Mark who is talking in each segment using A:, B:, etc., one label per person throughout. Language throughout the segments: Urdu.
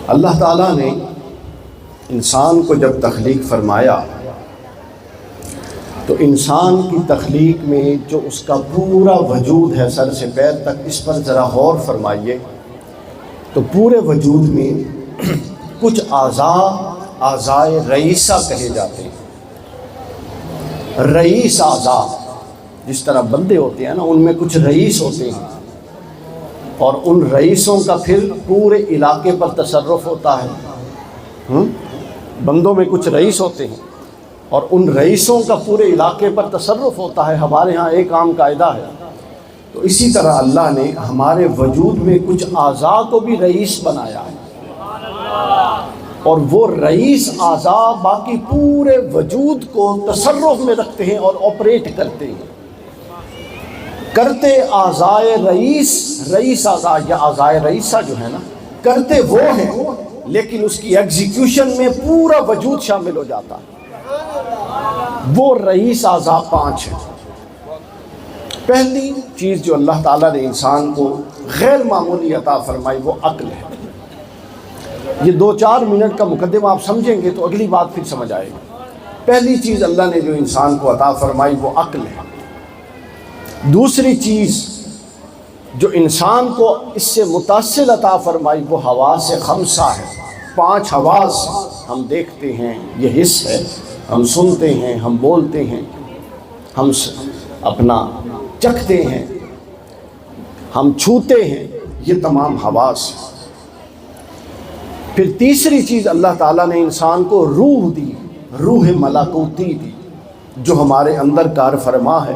A: اللہ تعالیٰ نے انسان کو جب تخلیق فرمایا تو انسان کی تخلیق میں جو اس کا پورا وجود ہے سر سے پیر تک، اس پر ذرا غور فرمائیے تو پورے وجود میں کچھ اعضائے رئیسہ کہے جاتے ہیں۔ رئیس اعضاء، جس طرح بندے ہوتے ہیں نا، ان میں کچھ رئیس ہوتے ہیں اور ان رئیسوں کا پھر پورے علاقے پر تصرف ہوتا ہے۔ بندوں میں کچھ رئیس ہوتے ہیں اور ان رئیسوں کا پورے علاقے پر تصرف ہوتا ہے۔ ہمارے ہاں ایک عام قاعدہ ہے، تو اسی طرح اللہ نے ہمارے وجود میں کچھ اعضاء کو بھی رئیس بنایا ہے، اور وہ رئیس اعضاء باقی پورے وجود کو تصرف میں رکھتے ہیں اور آپریٹ کرتے ہیں۔ کرتے اعضائے رئیس اعضاء یا اعضائے رئیسہ جو ہے نا، کرتے وہ ہیں لیکن اس کی ایگزیکیوشن میں پورا وجود شامل ہو جاتا ہے۔ وہ رئیس اعضاء 5 ہیں۔ پہلی چیز جو اللہ تعالیٰ نے انسان کو غیر معمولی عطا فرمائی وہ عقل ہے۔ یہ 2-4 منٹ کا مقدمہ آپ سمجھیں گے تو اگلی بات پھر سمجھ آئے گی۔ پہلی چیز اللہ نے جو انسان کو عطا فرمائی وہ عقل ہے۔ دوسری چیز جو انسان کو اس سے متصل عطا فرمائی وہ حواس 5 ہے۔ 5 حواس، ہم دیکھتے ہیں، یہ حس ہے، ہم سنتے ہیں، ہم بولتے ہیں، ہم اپنا چکھتے ہیں، ہم چھوتے ہیں، یہ تمام حواس ہیں۔ پھر تیسری چیز اللہ تعالیٰ نے انسان کو روح دی، روح ملکوتی دی جو ہمارے اندر کار فرما ہے،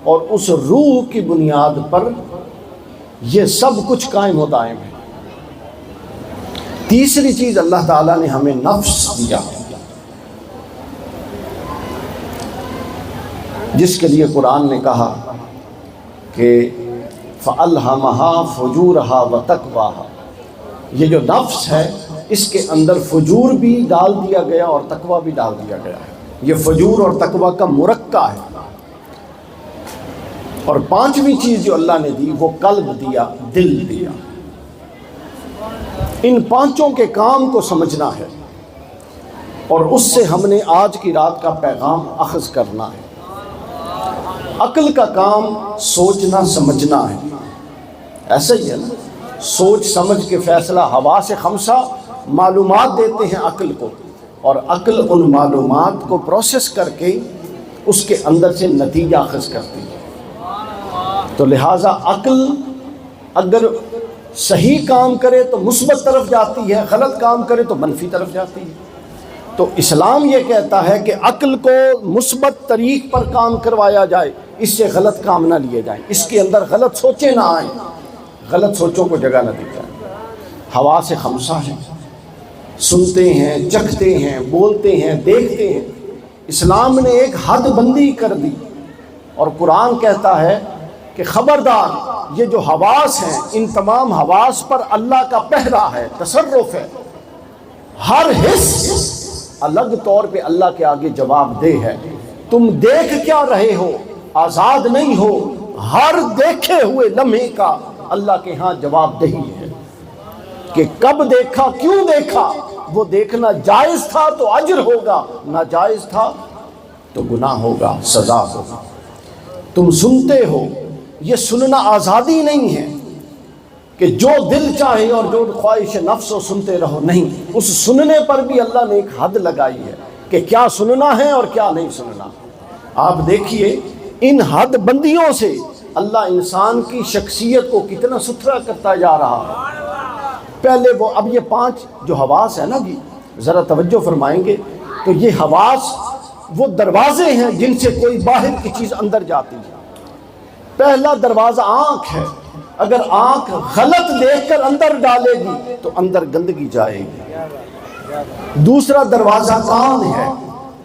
A: اور اس روح کی بنیاد پر یہ سب کچھ قائم و دائم ہے۔ تیسری چیز اللہ تعالیٰ نے ہمیں نفس دیا، جس کے لیے قرآن نے کہا کہ فَأَلْهَمَهَا فُجُورَهَا وَتَقْوَاهَا، یہ جو نفس ہے اس کے اندر فجور بھی ڈال دیا گیا اور تقویٰ بھی ڈال دیا گیا ہے۔ یہ فجور اور تقویٰ کا مرکہ ہے۔ اور 5ویں چیز جو اللہ نے دی وہ قلب دیا، دل دیا۔ ان 5 کے کام کو سمجھنا ہے اور اس سے ہم نے آج کی رات کا پیغام اخذ کرنا ہے۔ عقل کا کام سوچنا سمجھنا ہے، ایسا ہی ہے نا، سوچ سمجھ کے فیصلہ۔ حواس 5 معلومات دیتے ہیں عقل کو، اور عقل ان معلومات کو پروسیس کر کے اس کے اندر سے نتیجہ اخذ کرتی ہے۔ تو لہٰذا عقل اگر صحیح کام کرے تو مثبت طرف جاتی ہے، غلط کام کرے تو منفی طرف جاتی ہے۔ تو اسلام یہ کہتا ہے کہ عقل کو مثبت طریق پر کام کروایا جائے، اس سے غلط کام نہ لیے جائیں، اس کے اندر غلط سوچیں نہ آئیں، غلط سوچوں کو جگہ نہ دی جائے۔ حواس 5 ہیں، سنتے ہیں، چکھتے ہیں، بولتے ہیں، دیکھتے ہیں۔ اسلام نے ایک حد بندی کر دی، اور قرآن کہتا ہے کہ خبردار یہ جو حواس ہیں ان تمام حواس پر اللہ کا پہرا ہے، تصرف ہے۔ ہر حس الگ طور پہ اللہ کے آگے جواب دہ ہے۔ تم دیکھ کیا رہے ہو، آزاد نہیں ہو، ہر دیکھے ہوئے لمحے کا اللہ کے ہاں جواب دہی ہے کہ کب دیکھا، کیوں دیکھا۔ وہ دیکھنا جائز تھا تو اجر ہوگا، ناجائز تھا تو گناہ ہوگا، سزا ہوگا۔ تم سنتے ہو، یہ سننا آزادی نہیں ہے کہ جو دل چاہے اور جو خواہش نفس ہو سنتے رہو، نہیں، اس سننے پر بھی اللہ نے ایک حد لگائی ہے کہ کیا سننا ہے اور کیا نہیں سننا۔ آپ دیکھیے ان حد بندیوں سے اللہ انسان کی شخصیت کو کتنا ستھرا کرتا جا رہا ہے۔ پہلے وہ، اب یہ 5 جو حواس ہیں نا جی، ذرا توجہ فرمائیں گے تو یہ حواس وہ دروازے ہیں جن سے کوئی باہر کی چیز اندر جاتی ہے۔ پہلا دروازہ آنکھ ہے، اگر آنکھ غلط دیکھ کر اندر ڈالے گی تو اندر گندگی جائے گی۔ دوسرا دروازہ کان ہے،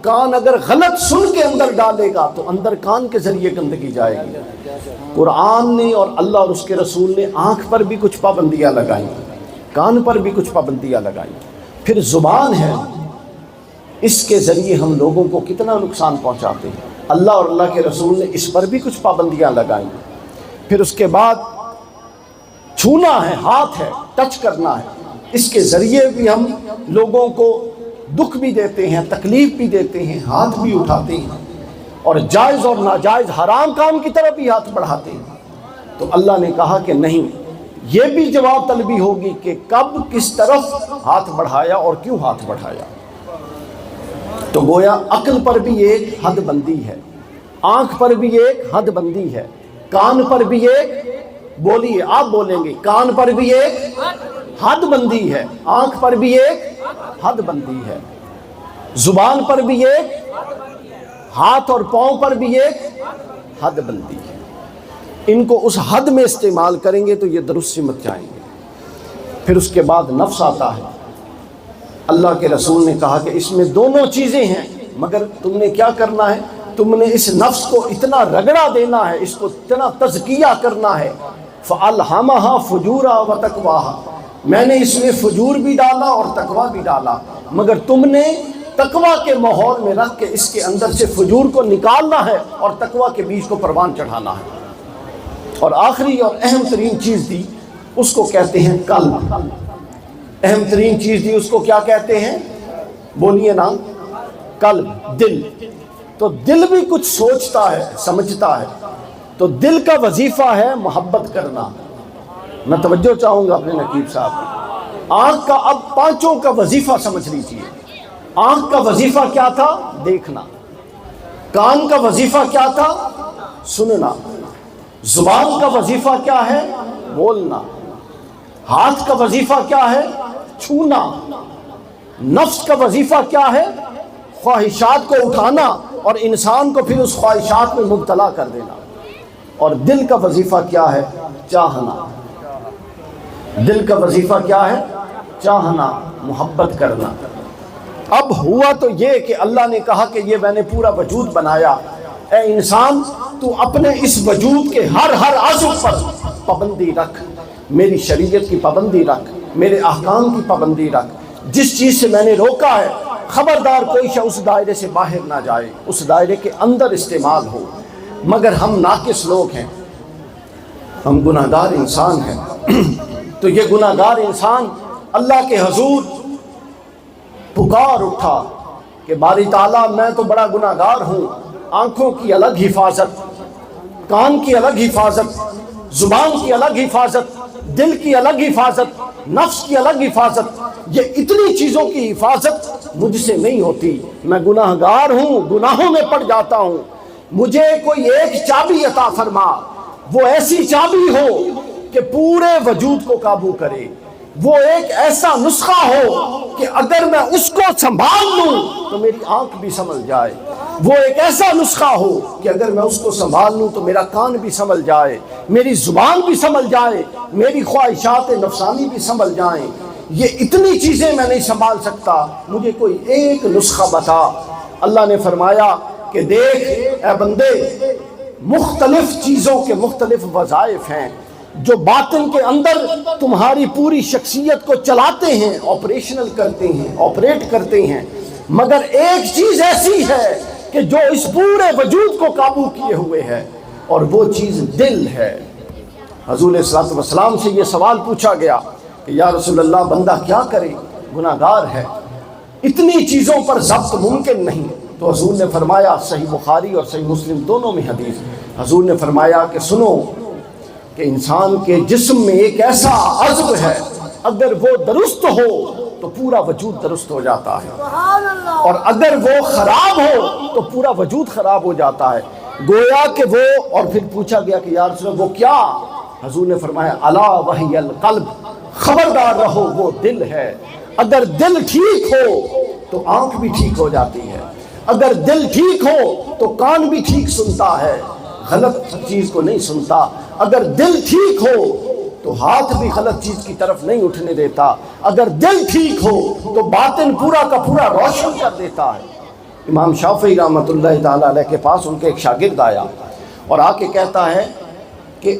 A: کان اگر غلط سن کے اندر ڈالے گا تو اندر کان کے ذریعے گندگی جائے گی۔ قرآن نے اور اللہ اور اس کے رسول نے آنکھ پر بھی کچھ پابندیاں لگائیں، کان پر بھی کچھ پابندیاں لگائیں۔ پھر زبان ہے، اس کے ذریعے ہم لوگوں کو کتنا نقصان پہنچاتے ہیں، اللہ اور اللہ کے رسول نے اس پر بھی کچھ پابندیاں لگائیں۔ پھر اس کے بعد چھونا ہے، ہاتھ ہے، ٹچ کرنا ہے، اس کے ذریعے بھی ہم لوگوں کو دکھ بھی دیتے ہیں، تکلیف بھی دیتے ہیں، ہاتھ بھی اٹھاتے ہیں اور جائز اور ناجائز حرام کام کی طرف بھی ہاتھ بڑھاتے ہیں۔ تو اللہ نے کہا کہ نہیں، یہ بھی جواب طلبی ہوگی کہ کب کس طرف ہاتھ بڑھایا اور کیوں ہاتھ بڑھایا۔ تو گویا عقل پر بھی ایک حد بندی ہے، آنکھ پر بھی ایک حد بندی ہے، کان پر بھی ایک، بولیے آپ بولیں گے، کان پر بھی ایک حد بندی ہے، آنکھ پر بھی ایک حد بندی ہے، زبان پر بھی ایک، ہاتھ اور پاؤں پر بھی ایک حد بندی ہے۔ ان کو اس حد میں استعمال کریں گے تو یہ درست سمت جائیں گے۔ پھر اس کے بعد نفس آتا ہے۔ اللہ کے رسول نے کہا کہ اس میں دونوں چیزیں ہیں، مگر تم نے کیا کرنا ہے، تم نے اس نفس کو اتنا رگڑا دینا ہے، اس کو اتنا تزکیہ کرنا ہے۔ فَأَلْهَمَهَا فُجُورًا وَتَقْوَاهَا، میں نے اس میں فجور بھی ڈالا اور تقویٰ بھی ڈالا، مگر تم نے تقویٰ کے ماحول میں رکھ کے اس کے اندر سے فجور کو نکالنا ہے اور تقویٰ کے بیج کو پروان چڑھانا ہے۔ اور آخری اور اہم ترین چیز دی، اس کو کہتے ہیں قلب۔ اہم ترین چیز دی، اس کو کیا کہتے ہیں، بولیے نا، قلب، دل۔ تو دل بھی کچھ سوچتا ہے، سمجھتا ہے۔ تو دل کا وظیفہ ہے محبت کرنا۔ میں توجہ چاہوں گا اپنے نقیب صاحب۔ آنکھ کا اب پانچوں کا وظیفہ سمجھ لیجیے۔ آنکھ کا وظیفہ کیا تھا، دیکھنا۔ کان کا وظیفہ کیا تھا، سننا۔ زبان کا وظیفہ کیا ہے، بولنا۔ ہاتھ کا وظیفہ کیا ہے، چھونا۔ نفس کا وظیفہ کیا ہے، خواہشات کو اٹھانا اور انسان کو پھر اس خواہشات میں مبتلا کر دینا۔ اور دل کا وظیفہ کیا ہے، چاہنا۔ دل کا وظیفہ کیا ہے، چاہنا، محبت کرنا۔ اب ہوا تو یہ کہ اللہ نے کہا کہ یہ میں نے پورا وجود بنایا، اے انسان تو اپنے اس وجود کے ہر عضو پر پابندی رکھ، میری شریعت کی پابندی رکھ، میرے احکام کی پابندی رکھ۔ جس چیز سے میں نے روکا ہے خبردار کوئی شے اس دائرے سے باہر نہ جائے، اس دائرے کے اندر استعمال ہو۔ مگر ہم ناقص لوگ ہیں، ہم گناہگار انسان ہیں۔ تو یہ گناہگار انسان اللہ کے حضور پکار اٹھا کہ باری تعالیٰ میں تو بڑا گناہگار ہوں، آنکھوں کی الگ حفاظت، کان کی الگ حفاظت، زبان کی الگ حفاظت، دل کی الگ حفاظت، نفس کی الگ حفاظت، یہ اتنی چیزوں کی حفاظت مجھ سے نہیں ہوتی، میں گناہگار ہوں، گناہوں میں پڑ جاتا ہوں۔ مجھے کوئی ایک چابی عطا فرما، وہ ایسی چابی ہو کہ پورے وجود کو قابو کرے، وہ ایک ایسا نسخہ ہو کہ اگر میں اس کو سنبھال لوں تو میری آنکھ بھی سنبھل جائے، وہ ایک ایسا نسخہ ہو کہ اگر میں اس کو سنبھال لوں تو میرا کان بھی سنبھل جائے، میری زبان بھی سنبھل جائے، میری خواہشات نفسانی بھی سنبھل جائیں۔ یہ اتنی چیزیں میں نہیں سنبھال سکتا، مجھے کوئی ایک نسخہ بتا۔ اللہ نے فرمایا کہ دیکھ اے بندے، مختلف چیزوں کے مختلف وظائف ہیں جو باطن کے اندر تمہاری پوری شخصیت کو چلاتے ہیں، آپریشنل کرتے ہیں، آپریٹ کرتے ہیں، مگر ایک چیز ایسی ہے کہ جو اس پورے وجود کو قابو کیے ہوئے ہے، اور وہ چیز دل ہے۔ حضور صلی اللہ علیہ وسلم سے یہ سوال پوچھا گیا کہ یا رسول اللہ بندہ کیا کرے، گناہگار ہے، اتنی چیزوں پر ضبط ممکن نہیں۔ تو حضور نے فرمایا، صحیح بخاری اور صحیح مسلم دونوں میں حدیث، حضور نے فرمایا کہ سنو کہ انسان کے جسم میں ایک ایسا عضو ہے، اگر وہ درست ہو تو پورا وجود درست ہو جاتا ہے، اور اگر وہ خراب ہو تو پورا وجود خراب ہو جاتا ہے۔ گویا کہ وہ، اور پھر پوچھا گیا کہ یا رسول اللہ وہ کیا؟ حضور نے فرمایا الا وہی القلب، خبردار رہو وہ دل ہے۔ اگر دل ٹھیک ہو تو آنکھ بھی ٹھیک ہو جاتی ہے، اگر دل ٹھیک ہو تو کان بھی ٹھیک سنتا ہے، غلط چیز کو نہیں سنتا، اگر دل ٹھیک ہو تو ہاتھ بھی غلط چیز کی طرف نہیں اٹھنے دیتا، اگر دل ٹھیک ہو تو باطن پورا کا پورا روشن کر دیتا ہے۔ امام شافعی رحمۃ اللہ تعالیٰ علیہ کے پاس ان کے ایک شاگرد آیا اور آ کے کہتا ہے کہ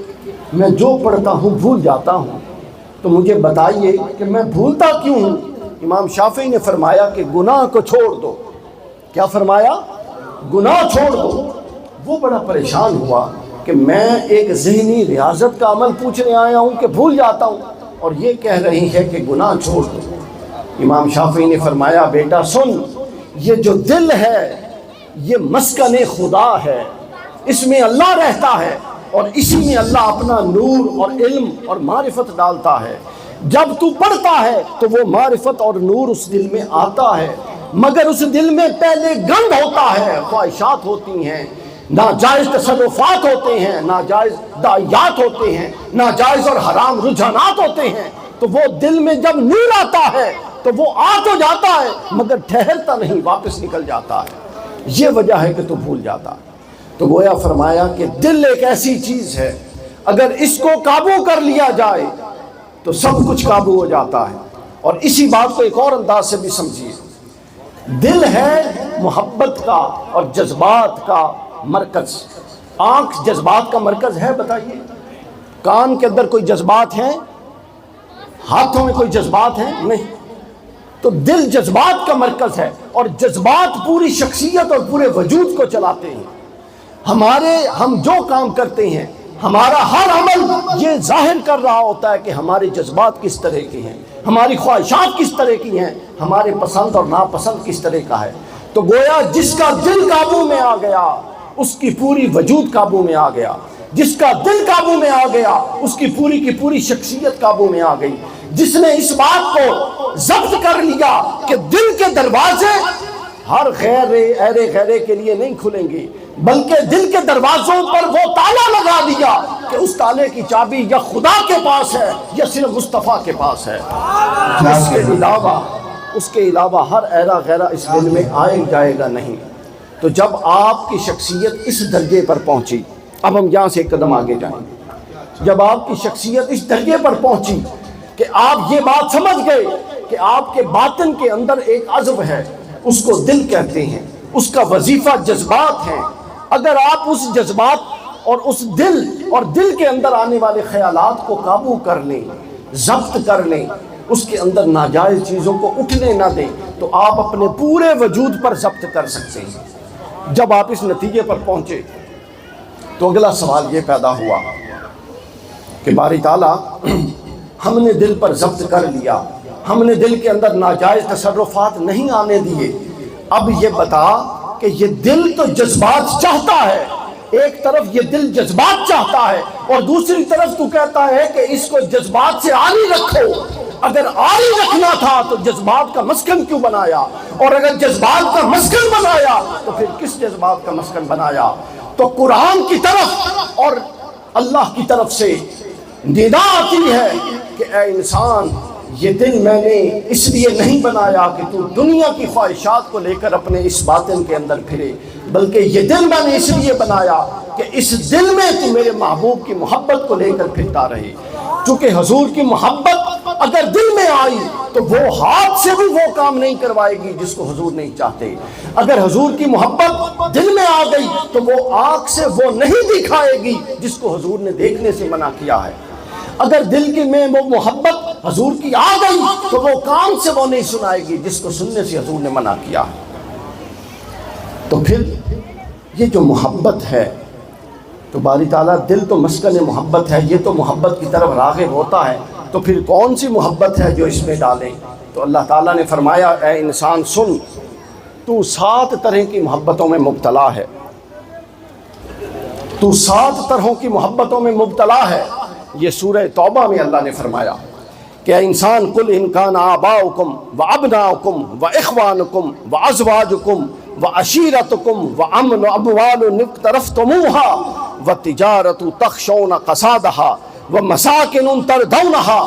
A: میں جو پڑھتا ہوں بھول جاتا ہوں، تو مجھے بتائیے کہ میں بھولتا کیوں ہوں؟ امام شافعی نے فرمایا کہ گناہ کو چھوڑ دو۔ کیا فرمایا؟ گناہ چھوڑ دو۔ وہ بڑا پریشان ہوا کہ میں ایک ذہنی ریاضت کا عمل پوچھنے آیا ہوں کہ بھول جاتا ہوں۔ اور یہ کہہ رہی ہے کہ گناہ چھوڑ دو۔ امام شافعی نے فرمایا بیٹا سن، یہ جو دل ہے یہ مسکن خدا ہے، اس میں اللہ رہتا ہے اور اسی میں اللہ اپنا نور اور علم اور معرفت ڈالتا ہے۔ جب تو پڑھتا ہے تو وہ معرفت اور نور اس دل میں آتا ہے، مگر اس دل میں پہلے گند ہوتا ہے، خواہشات ہوتی ہیں، ناجائز تصرفات ہوتے ہیں، ناجائز دعائیات ہوتے ہیں، ناجائز اور حرام رجحانات ہوتے ہیں۔ تو وہ دل میں جب نور آتا ہے تو وہ آ تو جاتا ہے مگر ٹھہرتا نہیں، واپس نکل جاتا ہے۔ یہ وجہ ہے کہ تو بھول جاتا ہے۔ تو گویا فرمایا کہ دل ایک ایسی چیز ہے، اگر اس کو قابو کر لیا جائے تو سب کچھ قابو ہو جاتا ہے۔ اور اسی بات کو ایک اور انداز سے بھی سمجھیے، دل ہے محبت کا اور جذبات کا مرکز۔ آنکھ جذبات کا مرکز ہے، بتائیے؟ کان کے اندر کوئی جذبات ہیں؟ ہاتھوں میں کوئی جذبات ہیں؟ نہیں۔ تو دل جذبات کا مرکز ہے اور جذبات پوری شخصیت اور پورے وجود کو چلاتے ہیں۔ ہم جو کام کرتے ہیں، ہمارا ہر عمل یہ ظاہر کر رہا ہوتا ہے کہ ہمارے جذبات کس طرح کے ہیں، ہماری خواہشات کس طرح کی ہیں، ہمارے پسند اور ناپسند کس طرح کا ہے۔ تو گویا جس کا دل قابو میں آ گیا اس کی پوری وجود قابو میں آ گیا، جس کا دل قابو میں آ گیا اس کی پوری شخصیت قابو میں آ گئی۔ جس نے اس بات کو ضبط کر لیا کہ دل کے دروازے ہر ایرے غیرے کے لیے نہیں کھلیں گے، بلکہ دل کے دروازوں پر وہ تالا لگا دیا کہ اس تالے کی چابی یا خدا کے پاس ہے یا صرف مصطفیٰ کے پاس ہے، اس کے علاوہ ہر ایرا غیرہ اس دل میں آئے جائے گا نہیں۔ تو جب آپ کی شخصیت اس درجے پر پہنچی، اب ہم یہاں سے ایک قدم آگے جائیں گے، جب آپ کی شخصیت اس درجے پر پہنچی کہ آپ یہ بات سمجھ گئے کہ آپ کے باطن کے اندر ایک عزم ہے، اس کو دل کہتے ہیں، اس کا وظیفہ جذبات ہیں۔ اگر آپ اس جذبات اور اس دل کے اندر آنے والے خیالات کو قابو کر لیں، ضبط کر لیں، اس کے اندر ناجائز چیزوں کو اٹھنے نہ دیں، تو آپ اپنے پورے وجود پر ضبط کر سکتے ہیں۔ جب آپ اس نتیجے پر پہنچے تو اگلا سوال یہ پیدا ہوا کہ باری تعالیٰ ہم نے دل پر ضبط کر لیا، ہم نے دل کے اندر ناجائز تصرفات نہیں آنے دیے، اب یہ بتا کہ یہ دل تو جذبات چاہتا ہے، ایک طرف یہ دل جذبات چاہتا ہے اور دوسری طرف تو کہتا ہے کہ اس کو جذبات سے عاری رکھو۔ اگر عاری رکھنا تھا تو جذبات کا مسکن کیوں بنایا، اور اگر جذبات کا مسکن بنایا تو پھر کس جذبات کا مسکن بنایا؟ تو قرآن کی طرف اور اللہ کی طرف سے ندا آتی ہے کہ اے انسان، یہ دل میں نے اس لیے نہیں بنایا کہ تو دنیا کی خواہشات کو لے کر اپنے اس باطن کے اندر پھرے، بلکہ یہ دل میں نے اس لیے بنایا کہ اس دل میں تو میرے محبوب کی محبت کو لے کر پھرتا رہے۔ چونکہ حضور کی محبت اگر دل میں آئی تو وہ ہاتھ سے بھی وہ کام نہیں کروائے گی جس کو حضور نہیں چاہتے۔ اگر حضور کی محبت دل میں آ گئی تو وہ آنکھ سے وہ نہیں دکھائے گی جس کو حضور نے دیکھنے سے منع کیا ہے۔ اگر دل کی میں وہ محبت حضور کی آ گئی تو وہ کان سے وہ نہیں سنائے گی جس کو سننے سے حضور نے منع کیا ہے۔ تو پھر یہ جو محبت ہے تو باری تعالیٰ دل تو مسکن محبت ہے، یہ تو محبت کی طرف راغب ہوتا ہے، تو پھر کون سی محبت ہے جو اس میں ڈالیں؟ تو اللہ تعالیٰ نے فرمایا اے انسان سن، تو 7 طرح کی محبتوں میں مبتلا ہے، تو 7 طرحوں کی محبتوں میں مبتلا ہے۔ یہ سورہ توبہ میں اللہ نے فرمایا کہ اے انسان قل ان کان آباؤکم وابناؤکم واخوانکم وازواجکم وعشیرتکم وامن اموال اقترفتموها وتجارت تخشون کسادها ومساکن ترضونها۔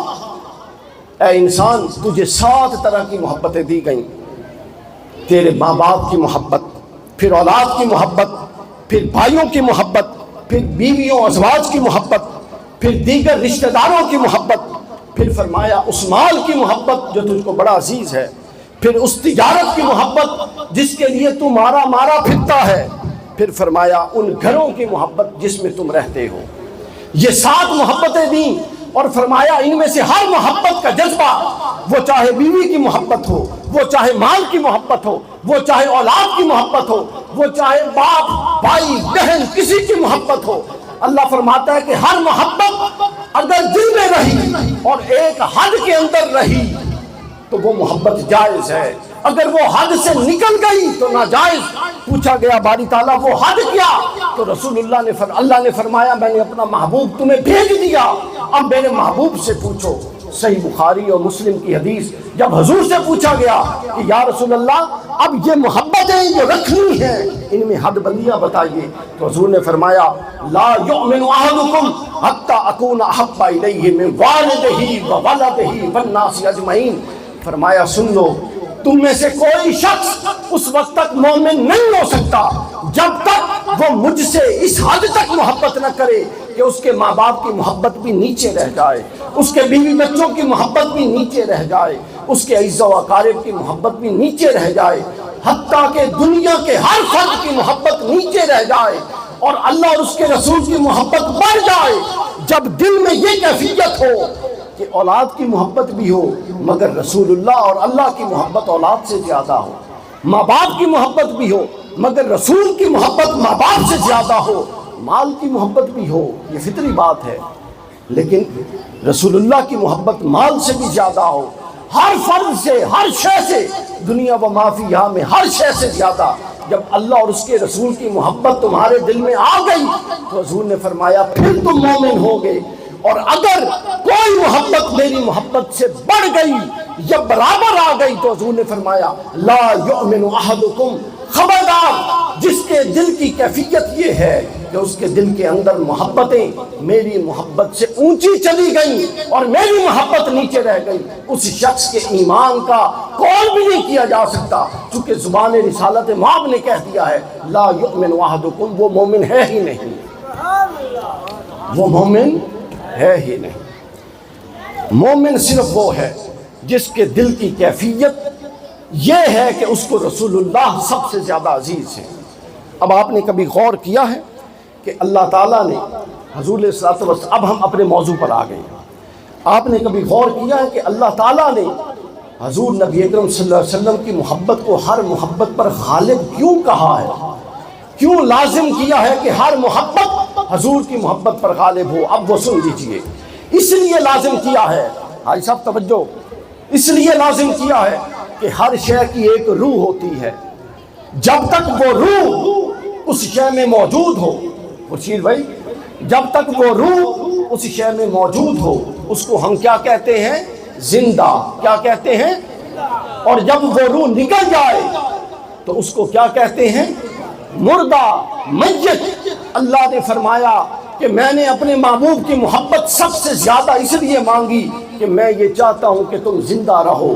A: اے انسان، تجھے 7 طرح کی محبتیں دی گئیں، تیرے ماں باپ کی محبت، پھر اولاد کی محبت، پھر بھائیوں کی محبت، پھر بیویوں ازواج کی محبت، پھر دیگر رشتہ داروں کی محبت، پھر فرمایا اس مال کی محبت جو تجھ کو بڑا عزیز ہے، پھر اس تجارت کی محبت جس کے لیے تو مارا پھرتا ہے، پھر فرمایا ان گھروں کی محبت جس میں تم رہتے ہو۔ یہ 7 محبتیں دیں اور فرمایا ان میں سے ہر محبت کا جذبہ، وہ چاہے بیوی کی محبت ہو، وہ چاہے مال کی محبت ہو، وہ چاہے اولاد کی محبت ہو، وہ چاہے باپ بھائی بہن کسی کی محبت ہو، اللہ فرماتا ہے کہ ہر محبت اگر دل میں رہی اور ایک حد کے اندر رہی تو وہ محبت جائز ہے، اگر وہ حد سے نکل گئی تو ناجائز۔ پوچھا گیا باری تعالیٰ وہ حد کیا؟ تو رسول اللہ نے فرمایا میں نے اپنا محبوب تمہیں بھیج دیا، اب میرے محبوب سے پوچھو۔ صحیح بخاری اور مسلم کی حدیث، جب حضور سے پوچھا گیا کہ یا رسول اللہ اب یہ محبتیں جو رکھنی ہیں ان میں حد بندیاں بتائیے، تو حضور نے فرمایا لا یؤمن احدکم حتی اکون احب الیہ من والدہ وولدہ والناس اجمعین۔ فرمایا سن لو، تم میں سے کوئی شخص اس وقت تک مومن نہیں ہو سکتا جب تک وہ مجھ سے اس حد تک محبت نہ کرے کہ اس کے ماں باپ کی محبت بھی نیچے رہ جائے، اس کے بیوی بچوں کی محبت بھی نیچے رہ جائے، اس کے اعزا و اقارب کی محبت بھی نیچے رہ جائے، حتیٰ کہ دنیا کے ہر فرد کی محبت نیچے رہ جائے اور اللہ اور اس کے رسول کی محبت بڑھ جائے۔ جب دل میں یہ کیفیت ہو کہ اولاد کی محبت بھی ہو مگر رسول اللہ اور اللہ کی محبت اولاد سے زیادہ ہو، ماں باپ کی محبت بھی ہو مگر رسول کی محبت ماں باپ سے زیادہ ہو، مال کی محبت بھی ہو، یہ فطری بات ہے، لیکن رسول اللہ کی محبت مال سے بھی زیادہ ہو، ہر فرد سے، ہر شے سے، دنیا و ما فیہا میں ہر شے سے زیادہ۔ جب اللہ اور اس کے رسول کی محبت تمہارے دل میں آ گئی تو حضور نے فرمایا پھر تم مومن ہو گئے، اور اگر کوئی محبت میری محبت سے بڑھ گئی یا برابر آ گئی تو حضور نے فرمایا لا یؤمن احدکم، خبردار جس کے دل کی کیفیت یہ ہے کہ اس کے دل کے اندر محبتیں میری محبت سے اونچی چلی گئیں اور میری محبت نیچے رہ گئی، اس شخص کے ایمان کا قول بھی نہیں کیا جا سکتا، چونکہ زبان رسالت مآب نے کہہ دیا ہے لا یؤمن احدکم، وہ مومن ہے ہی نہیں، وہ مومن ہے ہی نہیں۔ مومن صرف وہ ہے جس کے دل کی کیفیت یہ ہے کہ اس کو رسول اللہ سب سے زیادہ عزیز ہے۔ اب آپ نے کبھی غور کیا ہے کہ اللہ تعالیٰ نے حضور علیہ الصلوۃ والسلام، اب ہم اپنے موضوع پر آ گئے ہیں، آپ نے کبھی غور کیا ہے کہ اللہ تعالیٰ نے حضور نبی اکرم صلی اللہ علیہ وسلم کی محبت کو ہر محبت پر غالب کیوں کہا ہے، کیوں لازم کیا ہے کہ ہر محبت حضور کی محبت پر غالب ہو؟ اب وہ سن لیجئے، اس لیے لازم کیا ہے، بھائی صاحب توجہ، اس لیے لازم کیا ہے کہ ہر شے کی ایک روح ہوتی ہے، جب تک وہ روح اس شے میں موجود ہو، خورشید بھائی، جب تک وہ روح اس شے میں موجود ہو اس کو ہم کیا کہتے ہیں؟ زندہ۔ کیا کہتے ہیں؟ اور جب وہ روح نکل جائے تو اس کو کیا کہتے ہیں؟ مردہ، میت۔ اللہ نے فرمایا کہ میں نے اپنے محبوب کی محبت سب سے زیادہ اس لیے مانگی کہ میں یہ چاہتا ہوں کہ تم زندہ رہو۔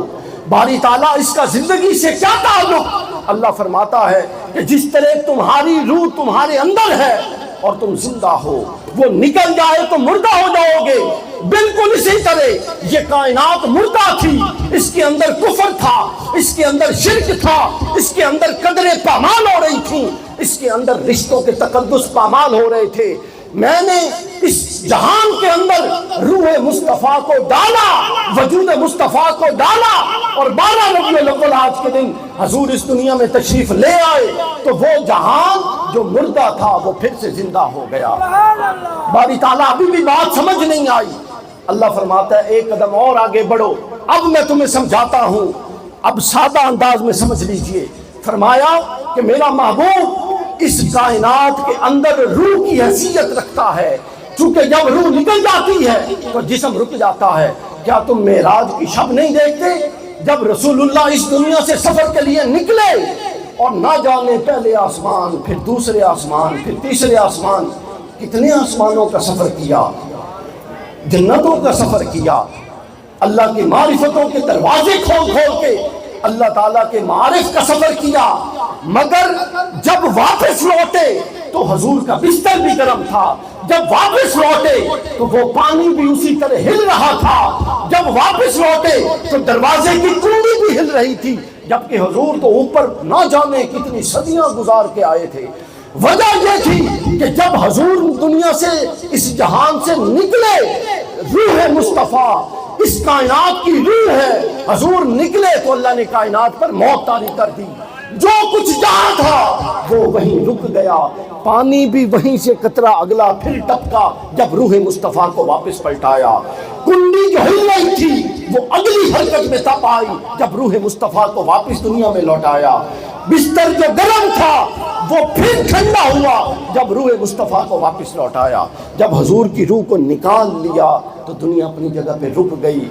A: باری تعالیٰ اس کا زندگی سے کیا تعلق؟ اللہ فرماتا ہے کہ جس طرح تمہاری روح تمہارے اندر ہے اور تم زندہ ہو، وہ نکل جائے تو مردہ ہو جاؤ گے، بالکل اسی طرح یہ کائنات مردہ تھی، اس کے اندر کفر تھا، اس کے اندر شرک تھا، اس کے اندر قدریں پامال ہو رہی تھیں، اس کے اندر رشتوں کے تقدس پامال ہو رہے تھے۔ میں نے اس جہان کے اندر روح مصطفیٰ کو ڈالا، وجود مصطفیٰ کو ڈالا، اور 12 ربیع الاول آج کے دن حضور اس دنیا میں تشریف لے آئے تو وہ جہان جو مردہ تھا وہ پھر سے زندہ ہو گیا۔ باری تعالیٰ ابھی بھی بات سمجھ نہیں آئی، اللہ فرماتا ہے ایک قدم اور آگے بڑھو، اب میں تمہیں سمجھاتا ہوں، اب سادہ انداز میں سمجھ لیجئے۔ فرمایا کہ میرا محبوب اس کائنات کے اندر روح کی حیثیت رکھتا ہے، چونکہ جب روح نکل جاتی ہے تو جسم رک جاتا ہے۔ کیا تم معراج کی شب نہیں دیکھتے جب رسول اللہ اس دنیا سے سفر کے لیے نکلے اور نہ جانے پہلے آسمان، پھر دوسرے آسمان، پھر تیسرے آسمان، کتنے آسمانوں کا سفر کیا، جنتوں کا سفر کیا، اللہ کی معرفتوں کے دروازے کھول کھول کے اللہ تعالیٰ کے معارف کا سفر کیا، مگر جب واپس لوٹے تو حضور کا بستر بھی گرم تھا، جب واپس لوٹے تو وہ پانی بھی اسی طرح ہل رہا تھا، جب واپس لوٹے تو دروازے کی کنڈی بھی ہل رہی تھی، جبکہ حضور تو اوپر نہ جانے کتنی صدیاں گزار کے آئے تھے۔ وجہ یہ تھی کہ جب حضور دنیا سے اس جہان سے نکلے، روح مصطفیٰ اس کائنات کی روح ہے، حضور نکلے تو اللہ نے کائنات پر موت طاری کر دی، جو کچھ جہاں تھا وہ وہیں رک گیا، پانی بھی وہیں سے قطرہ اگلا پھر ٹپکا جب روح مصطفیٰ کو واپس پلٹایا، کنڈی جو ہل رہی تھی وہ اگلی حرکت میں تب آئی جب روح مصطفیٰ کو واپس دنیا میں لوٹایا، بستر جو گرم تھا وہ پھر ٹھنڈا ہوا جب روح مصطفیٰ کو واپس لوٹایا، جب حضور کی روح کو نکال لیا تو دنیا اپنی جگہ پہ رک گئی۔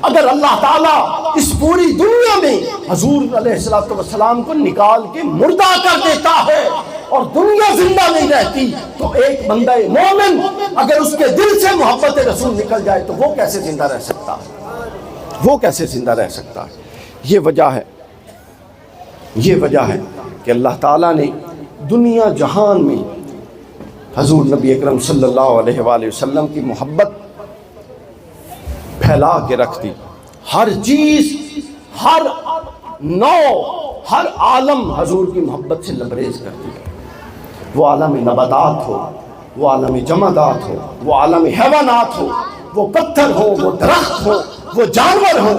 A: اگر اللہ تعالیٰ اس پوری دنیا میں حضور علیہ السلام کو نکال کے مردہ کر دیتا ہے اور دنیا زندہ نہیں رہتی تو ایک بندہ مومن اگر اس کے دل سے محبت رسول نکل جائے تو وہ کیسے زندہ رہ سکتا ہے؟ وہ کیسے زندہ رہ سکتا ہے؟ یہ وجہ ہے کہ اللہ تعالیٰ نے دنیا جہان میں حضور نبی اکرم صلی اللہ علیہ وآلہ وسلم کی محبت پھیلا کے رکھ دی۔ ہر چیز، ہر نوع، ہر عالم حضور کی محبت سے لبریز کر دی، وہ عالم نباتات ہو، وہ عالم جمادات ہو، وہ عالم حیوانات ہو، وہ پتھر ہو، وہ درخت ہو، وہ جانور ہو،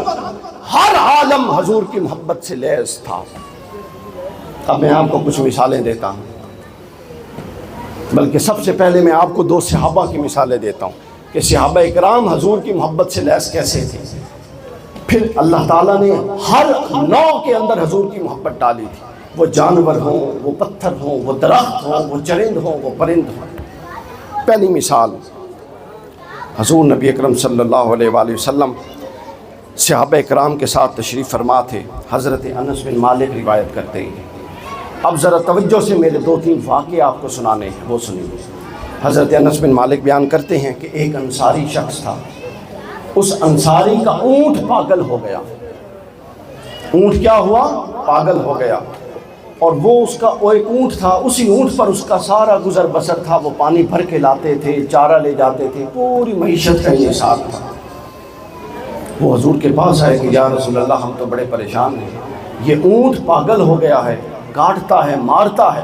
A: ہر عالم حضور کی محبت سے لیس تھا۔ اب میں آپ کو کچھ مثالیں دیتا ہوں، بلکہ سب سے پہلے میں آپ کو دو صحابہ کی مثالیں دیتا ہوں کہ صحابہ اکرام حضور کی محبت سے لیس کیسے تھے، پھر اللہ تعالیٰ نے ہر نوع کے اندر حضور کی محبت ڈالی تھی، وہ جانور ہوں، وہ پتھر ہوں، وہ درخت ہوں، وہ چرند ہوں، وہ پرند ہوں۔ پہلی مثال، حضور نبی اکرم صلی اللہ علیہ وآلہ وسلم صحابہ اکرام کے ساتھ تشریف فرما تھے، حضرت انس بن مالک روایت کرتے ہیں۔ اب ذرا توجہ سے میرے دو تین واقعے آپ کو سنانے ہیں، وہ سنیے۔ حضرت انس بن مالک بیان کرتے ہیں کہ ایک انصاری شخص تھا، اس انصاری کا اونٹ پاگل ہو گیا۔ اونٹ کیا ہوا؟ پاگل ہو گیا، اور وہ ایک اونٹ تھا، اسی اونٹ پر اس کا سارا گزر بسر تھا، وہ پانی بھر کے لاتے تھے، چارہ لے جاتے تھے، پوری معیشت کا انحصار تھا۔ وہ حضور کے پاس آئے کہ یا رسول اللہ ہم تو بڑے پریشان ہیں، یہ اونٹ پاگل ہو گیا ہے، کاٹتا ہے، مارتا ہے۔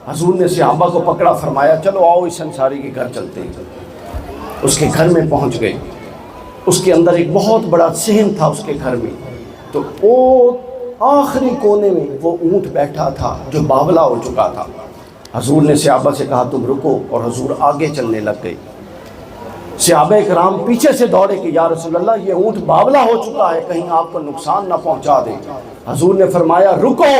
A: حضور نے صحابہ کو پکڑا، فرمایا چلو آؤ اس انصاری کے گھر چلتے ہیں۔ اس کے گھر میں پہنچ گئے، اس کے اندر ایک بہت بڑا صحن تھا اس کے گھر میں، تو وہ آخری کونے میں وہ اونٹ بیٹھا تھا جو باولا ہو چکا تھا۔ حضور نے صحابہ سے کہا تم رکو، اور حضور آگے چلنے لگ گئے۔ صحابہ کرام پیچھے سے دوڑے کہ یا رسول اللہ یہ اونٹ باولا ہو چکا ہے، کہیں آپ کو نقصان نہ پہنچا دے۔ حضور نے فرمایا رکو،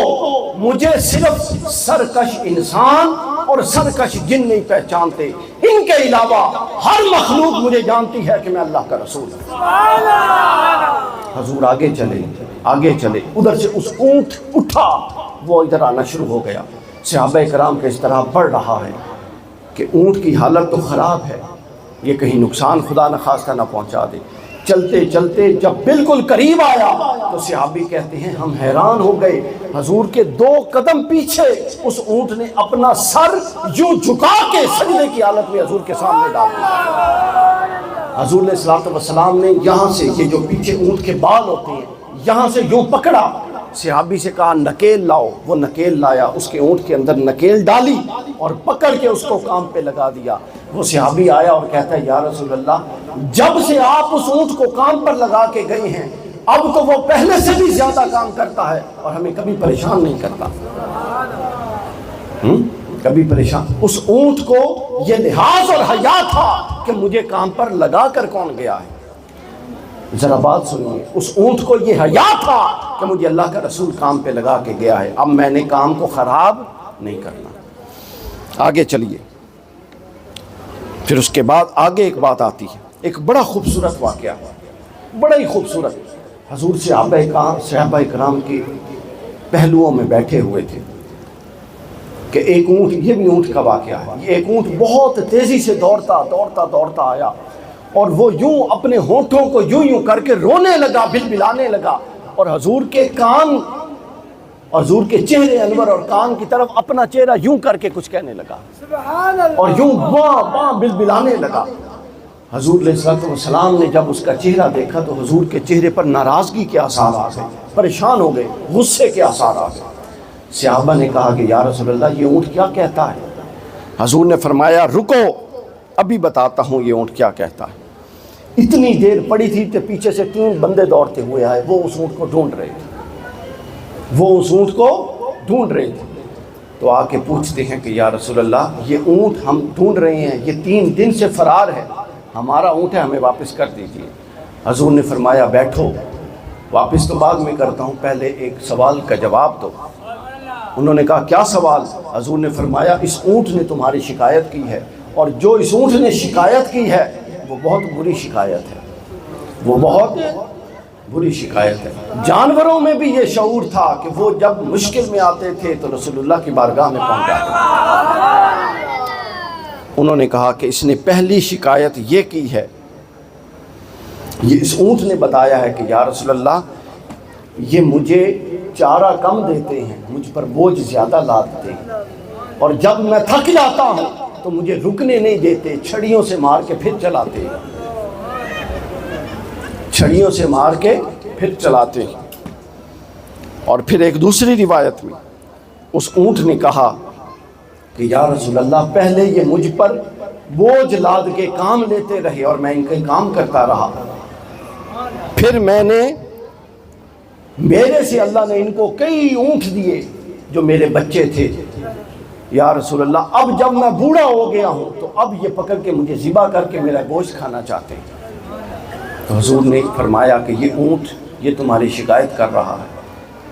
A: مجھے صرف سرکش انسان اور سرکش جن نہیں پہچانتے، ان کے علاوہ ہر مخلوق مجھے جانتی ہے کہ میں اللہ کا رسول ہوں۔ حضور آگے چلے، ادھر سے اس اونٹ اٹھا، وہ ادھر آنا شروع ہو گیا۔ صحابہ کرام کا اس طرح بڑھ رہا ہے کہ اونٹ کی حالت تو خراب ہے، یہ کہیں نقصان خدا نخواستہ نہ پہنچا دے۔ چلتے چلتے جب بالکل قریب آیا تو صحابی کہتے ہیں ہم حیران ہو گئے، حضور کے 2 قدم پیچھے اس اونٹ نے اپنا سر یوں جھکا کے سجدے کی حالت میں حضور کے سامنے ڈال دیا۔ حضور علیہ الصلوۃ والسلام نے یہاں سے، یہ جو پیچھے اونٹ کے بال ہوتے ہیں، یہاں سے یوں پکڑا، صحابی سے کہا نکیل لاؤ، وہ نکیل لایا، اس کے اونٹ کے اندر نکیل ڈالی اور پکڑ کے اس کو کام پہ لگا دیا۔ وہ صحابی آیا اور کہتا ہے یا رسول اللہ جب سے آپ اس اونٹ کو کام پر لگا کے گئے ہیں اب تو وہ پہلے سے بھی زیادہ کام کرتا ہے اور ہمیں کبھی پریشان نہیں کرتا۔ کبھی پریشان، اس اونٹ کو یہ لحاظ اور حیا تھا کہ مجھے کام پر لگا کر کون گیا ہے۔ ذرا بات سنیے، اس اونٹ کو یہ حیا تھا کہ مجھے اللہ کا رسول کام پہ لگا کے گیا ہے، اب میں نے کام کو خراب نہیں کرنا۔ آگے چلیے، پھر اس کے بعد آگے ایک بات آتی ہے، ایک بڑا خوبصورت واقعہ، بڑا ہی خوبصورت۔ حضور صحابہ کرام کے پہلوؤں میں بیٹھے ہوئے تھے کہ ایک اونٹ، یہ بھی اونٹ کا واقعہ ہے، یہ ایک اونٹ بہت تیزی سے دوڑتا آیا اور وہ یوں اپنے ہونٹوں کو یوں کر کے رونے لگا، بلبلانے لگا، اور حضور کے کان، حضور کے چہرے انور اور کان کی طرف اپنا چہرہ یوں کر کے کچھ کہنے لگا اور یوں باں بلبلانے لگا۔ حضور علیہ السلام نے جب اس کا چہرہ دیکھا تو حضور کے چہرے پر ناراضگی کے آثار آ گئے، پریشان ہو گئے، غصے کے آثار آ گئے۔ صحابہ نے کہا کہ یا رسول اللہ یہ اونٹ کیا کہتا ہے؟ حضور نے فرمایا رکو، ابھی بتاتا ہوں یہ اونٹ کیا کہتا ہے۔ اتنی دیر پڑی تھی کہ پیچھے سے 3 بندے دوڑتے ہوئے آئے، وہ اس اونٹ کو ڈھونڈ رہے تھے، ڈھونڈ رہے تھے، تو آ کے پوچھتے ہیں کہ یا رسول اللہ یہ اونٹ ہم ڈھونڈ رہے ہیں، یہ 3 دن سے فرار ہے، ہمارا اونٹ ہے، ہمیں واپس کر دیجیے۔ حضور نے فرمایا بیٹھو، واپس تو بعد میں کرتا ہوں، پہلے ایک سوال کا جواب دو۔ انہوں نے کہا کیا سوال؟ حضور نے فرمایا اس اونٹ نے تمہاری شکایت کی ہے، اور جو اس اونٹ نے شکایت کی ہے وہ بہت بری شکایت ہے، وہ بہت بری شکایت ہے۔ جانوروں میں بھی یہ شعور تھا کہ وہ جب مشکل میں آتے تھے تو رسول اللہ کی بارگاہ میں پہنچ جاتے تھے۔ انہوں نے کہا کہ اس نے پہلی شکایت یہ کی ہے، یہ اس اونٹ نے بتایا ہے کہ یا رسول اللہ یہ مجھے چارہ کم دیتے ہیں، مجھ پر بوجھ زیادہ لادتے ہیں، اور جب میں تھک جاتا ہوں تو مجھے رکنے نہیں دیتے، چھڑیوں سے مار کے پھر چلاتے ہیں، چھڑیوں سے مار کے پھر چلاتے ہیں۔ اور پھر ایک دوسری روایت میں اس اونٹ نے کہا کہ یا رسول اللہ پہلے یہ مجھ پر بوجھ لاد کے کام لیتے رہے اور میں ان کے کام کرتا رہا، پھر میں نے میرے سے اللہ نے ان کو کئی اونٹ دیے جو میرے بچے تھے، یا رسول اللہ اب جب میں بوڑھا ہو گیا ہوں تو اب یہ پکڑ کے مجھے ذبح کر کے میرا گوشت کھانا چاہتے ہیں۔ تو حضور نے فرمایا کہ یہ اونٹ یہ تمہاری شکایت کر رہا ہے۔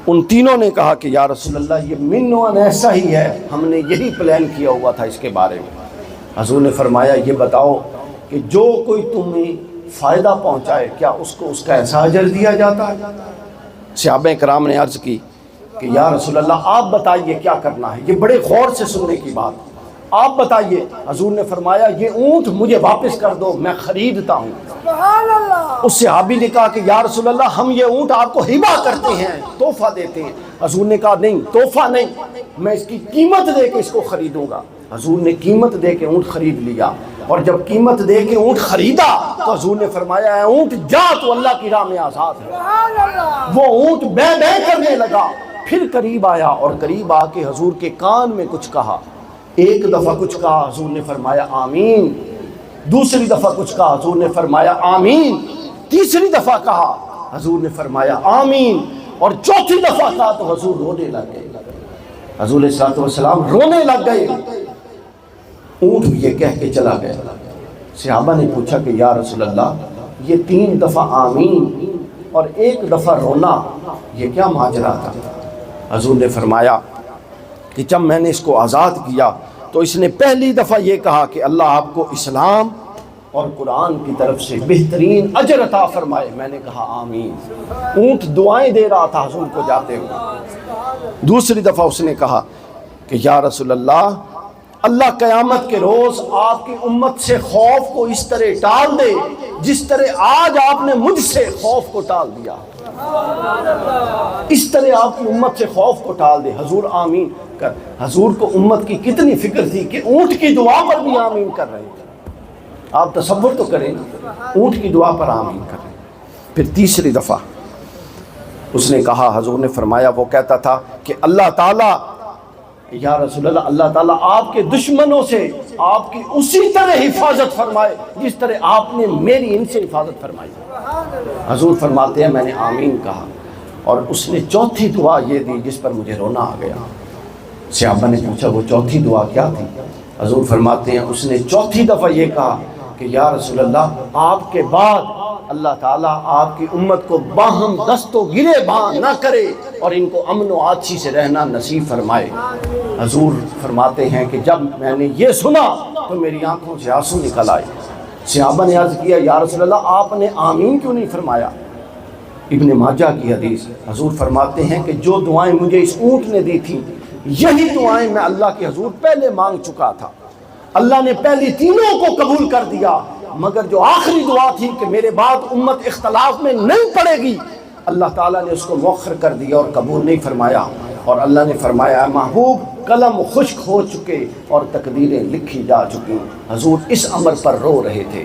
A: ان تینوں نے کہا کہ یا رسول اللہ یہ منوان ایسا ہی ہے، ہم نے یہی پلان کیا ہوا تھا اس کے بارے میں۔ حضور نے فرمایا یہ بتاؤ کہ جو کوئی تمہیں فائدہ پہنچائے کیا اس کو اس کا ایسا اجر دیا جاتا ہے؟ صحابہ کرام نے عرض کی کہ یا رسول اللہ آپ بتائیے کیا کرنا ہے، یہ بڑے غور سے سننے کی بات، آپ بتائیے۔ حضور نے فرمایا یہ اونٹ مجھے واپس کر دو، میں خریدتا ہوں۔ اس صحابی نے کہا کہ یا رسول اللہ ہم یہ اونٹ آپ کو ہبہ کرتے ہیں، تحفہ دیتے ہیں۔ حضور نے کہا نہیں، تحفہ نہیں، میں اس کی قیمت دے کے اس کو خریدوں گا۔ حضور نے قیمت دے کے اونٹ خرید لیا، اور جب قیمت دے کے اونٹ خریدا تو حضور نے فرمایا اے اونٹ جا تو اللہ کی راہ میں آزاد ہے۔ وہ اونٹ بے بے کرنے لگا، پھر قریب آیا اور قریب آ کے حضور کے کان میں کچھ کہا، ایک دفعہ کچھ کہا، حضور نے فرمایا آمین، دوسری دفعہ کچھ کہا، حضور نے فرمایا آمین، تیسری دفعہ کہا، حضور نے فرمایا آمین، اور چوتھی دفعہ کہا تو حضور رونے لگ گئے۔ حضور علیہ الصلوۃ والسلام رونے لگ گئے۔ اونٹ بھی یہ کہہ کے چلا گیا۔ صحابہ نے پوچھا کہ یا رسول اللہ یہ 3 دفعہ آمین اور 1 دفعہ رونا یہ کیا ماجرا تھا؟ حضور نے فرمایا کہ جب میں نے اس کو آزاد کیا تو اس نے پہلی دفعہ یہ کہا کہ اللہ آپ کو اسلام اور قرآن کی طرف سے بہترین اجر عطا فرمائے۔ میں نے کہا آمین۔ اونٹ دعائیں دے رہا تھا حضور کو جاتے ہوئے۔ دوسری دفعہ اس نے کہا کہ یا رسول اللہ اللہ قیامت کے روز آپ کی امت سے خوف کو اس طرح ٹال دے جس طرح آج آپ نے مجھ سے خوف کو ٹال دیا، اس طرح آپ کی امت سے خوف کو ٹال دے۔ حضور آمین کر، حضور کو امت کی کتنی فکر تھی کہ اونٹ کی دعا پر بھی آمین کر رہے تھے۔ آپ تصور تو کریں، اونٹ کی دعا پر آمین کر رہے۔ پھر تیسری دفعہ اس نے کہا، حضور نے فرمایا، وہ کہتا تھا کہ اللہ تعالیٰ یا رسول اللہ اللہ تعالیٰ آپ کے دشمنوں سے آپ کی اسی طرح حفاظت فرمائے جس طرح آپ نے میری ان سے حفاظت فرمائی۔ حضور فرماتے ہیں میں نے آمین کہا، اور اس نے چوتھی دعا یہ دی جس پر مجھے رونا آ گیا۔ صحابہ نے پوچھا وہ چوتھی دعا کیا تھی؟ حضور فرماتے ہیں اس نے چوتھی دفعہ یہ کہا کہ یا رسول اللہ آپ کے بعد اللہ تعالیٰ آپ کی امت کو باہم دست و گرے باں نہ کرے اور ان کو امن و عاطفی سے رہنا نصیب فرمائے۔ حضور فرماتے ہیں کہ جب میں نے یہ سنا تو میری آنکھوں سے آنسو نکل آئے۔ صحابہ نے عرض کیا یا رسول اللہ آپ نے آمین کیوں نہیں فرمایا؟ ابن ماجہ کی حدیث، حضور فرماتے ہیں کہ جو دعائیں مجھے اس اونٹ نے دی تھی یہی دعائیں میں اللہ کے حضور پہلے مانگ چکا تھا۔ اللہ نے پہلی تینوں کو قبول کر دیا، مگر جو آخری دعا تھی کہ میرے بعد امت اختلاف میں نہیں پڑے گی، اللہ تعالیٰ نے اس کو مؤخر کر دیا اور قبول نہیں فرمایا۔ اور اللہ نے فرمایا محبوب قلم خشک ہو چکے اور تقدیریں لکھی جا چکی۔ حضور اس امر پر رو رہے تھے۔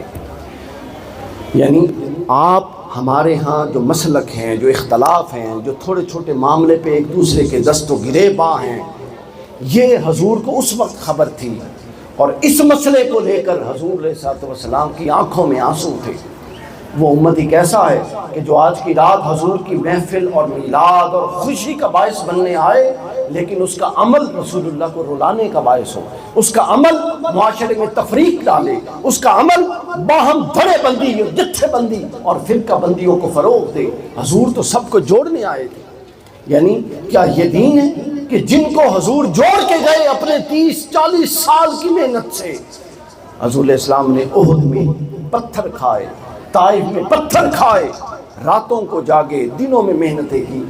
A: یعنی آپ ہمارے ہاں جو مسلک ہیں، جو اختلاف ہیں، جو تھوڑے چھوٹے معاملے پہ ایک دوسرے کے دست و گریباں ہیں، یہ حضور کو اس وقت خبر تھی، اور اس مسئلے کو لے کر حضور علیہ الصلوۃ والسلام کی آنکھوں میں آنسو تھے۔ وہ امتی کیسا ہے کہ جو آج کی رات حضور کی محفل اور میلاد اور خوشی کا باعث بننے آئے، لیکن اس کا عمل رسول اللہ کو رلانے کا باعث ہو، اس کا عمل معاشرے میں تفریق ڈالے، اس کا عمل باہم دھڑے بندی جتھے بندی اور فرقہ بندیوں کو فروغ دے۔ حضور تو سب کو جوڑنے آئے تھے۔ یعنی کیا یہ دین ہے کہ جن کو حضور جوڑ کے گئے اپنے 30-40 سال کی محنت سے؟ حضور اسلام نے احد میں پتھر کھائے، طائف میں پتھر کھائے، راتوں کو جاگے، دنوں میں محنتیں کی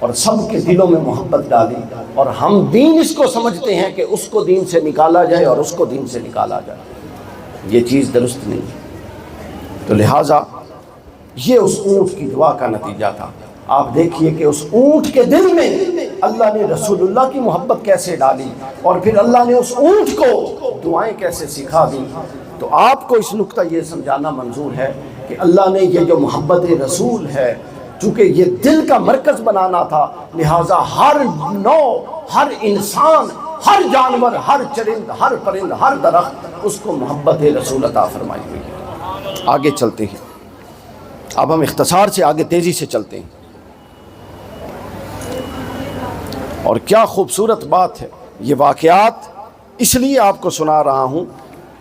A: اور سب کے دلوں میں محبت ڈالی، اور ہم دین اس کو سمجھتے ہیں کہ اس کو دین سے نکالا جائے اور اس کو دین سے نکالا جائے۔ یہ چیز درست نہیں ہے۔ تو لہٰذا یہ اس اونٹ کی دعا کا نتیجہ تھا۔ آپ دیکھیے کہ اس اونٹ کے دل میں اللہ نے رسول اللہ کی محبت کیسے ڈالی، اور پھر اللہ نے اس اونٹ کو دعائیں کیسے سکھا دی۔ تو آپ کو اس نقطہ یہ سمجھانا منظور ہے کہ اللہ نے یہ جو محبت رسول ہے، چونکہ یہ دل کا مرکز بنانا تھا، لہٰذا ہر نوع، ہر انسان، ہر جانور، ہر چرند، ہر پرند، ہر درخت، اس کو محبت رسول عطا فرمائی ہوئی ہے۔ آگے چلتے ہیں، اب ہم اختصار سے آگے تیزی سے چلتے ہیں۔ اور کیا خوبصورت بات ہے، یہ واقعات اس لیے آپ کو سنا رہا ہوں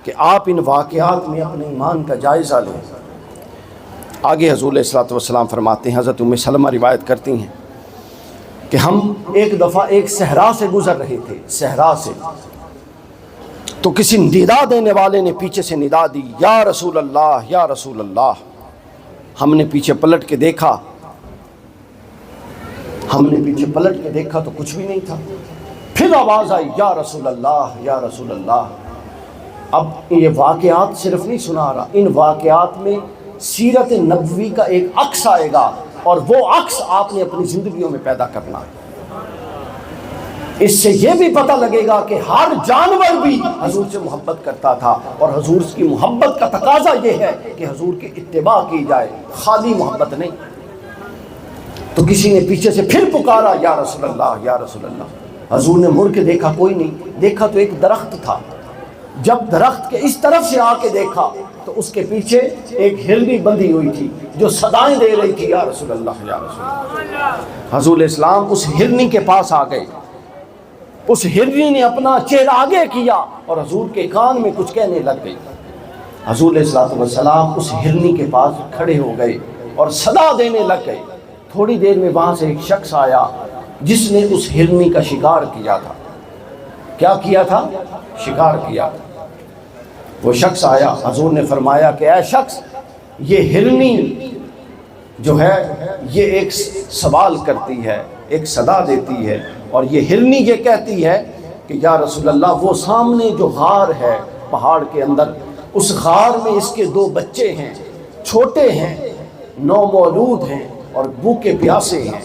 A: کہ آپ ان واقعات میں اپنے ایمان کا جائزہ لیں۔ آگے حضور علیہ الصلوۃ والسلام فرماتے ہیں، حضرت ام سلمہ روایت کرتی ہیں کہ ہم ایک دفعہ ایک صحرا سے گزر رہے تھے، صحرا سے، تو کسی ندا دینے والے نے پیچھے سے ندا دی، یا رسول اللہ، یا رسول اللہ۔ ہم نے پیچھے پلٹ کے دیکھا، تو کچھ بھی نہیں تھا۔ پھر آواز آئی، یا رسول اللہ، یا رسول اللہ۔ اب یہ واقعات صرف نہیں سنا رہا، ان واقعات میں سیرت نبوی کا ایک عکس آئے گا، اور وہ عکس آپ نے اپنی زندگیوں میں پیدا کرنا ہے۔ اس سے یہ بھی پتہ لگے گا کہ ہر جانور بھی حضور سے محبت کرتا تھا، اور حضور کی محبت کا تقاضا یہ ہے کہ حضور کی اتباع کی جائے، خالی محبت نہیں۔ تو کسی نے پیچھے سے پھر پکارا، یا رسول اللہ، یا رسول اللہ۔ حضور نے مڑ کے دیکھا، کوئی نہیں، دیکھا تو ایک درخت تھا۔ جب درخت کے اس طرف سے آ کے دیکھا تو اس کے پیچھے ایک ہرنی بندھی ہوئی تھی جو صدائیں دے رہی تھی، یا رسول اللہ، یا رسول اللہ۔ حضور اسلام اس ہرنی کے پاس آ گئے، اس ہرنی نے اپنا چہرہ آگے کیا اور حضور کے کان میں کچھ کہنے لگ گئی۔ حضور علیہ السلام اس ہرنی کے پاس کھڑے ہو گئے اور صدا دینے لگ گئے۔ تھوڑی دیر میں وہاں سے ایک شخص آیا جس نے اس ہرنی کا شکار کیا تھا۔ کیا کیا تھا؟ شکار کیا تھا۔ وہ شخص آیا، حضور نے فرمایا کہ اے شخص، یہ ہرنی جو ہے یہ ایک سوال کرتی ہے، ایک صدا دیتی ہے، اور یہ ہرنی یہ کہتی ہے کہ یا رسول اللہ، وہ سامنے جو غار ہے پہاڑ کے اندر، اس غار میں اس کے 2 بچے ہیں، چھوٹے ہیں، نومولود ہیں اور بھوکے پیاسے ہیں،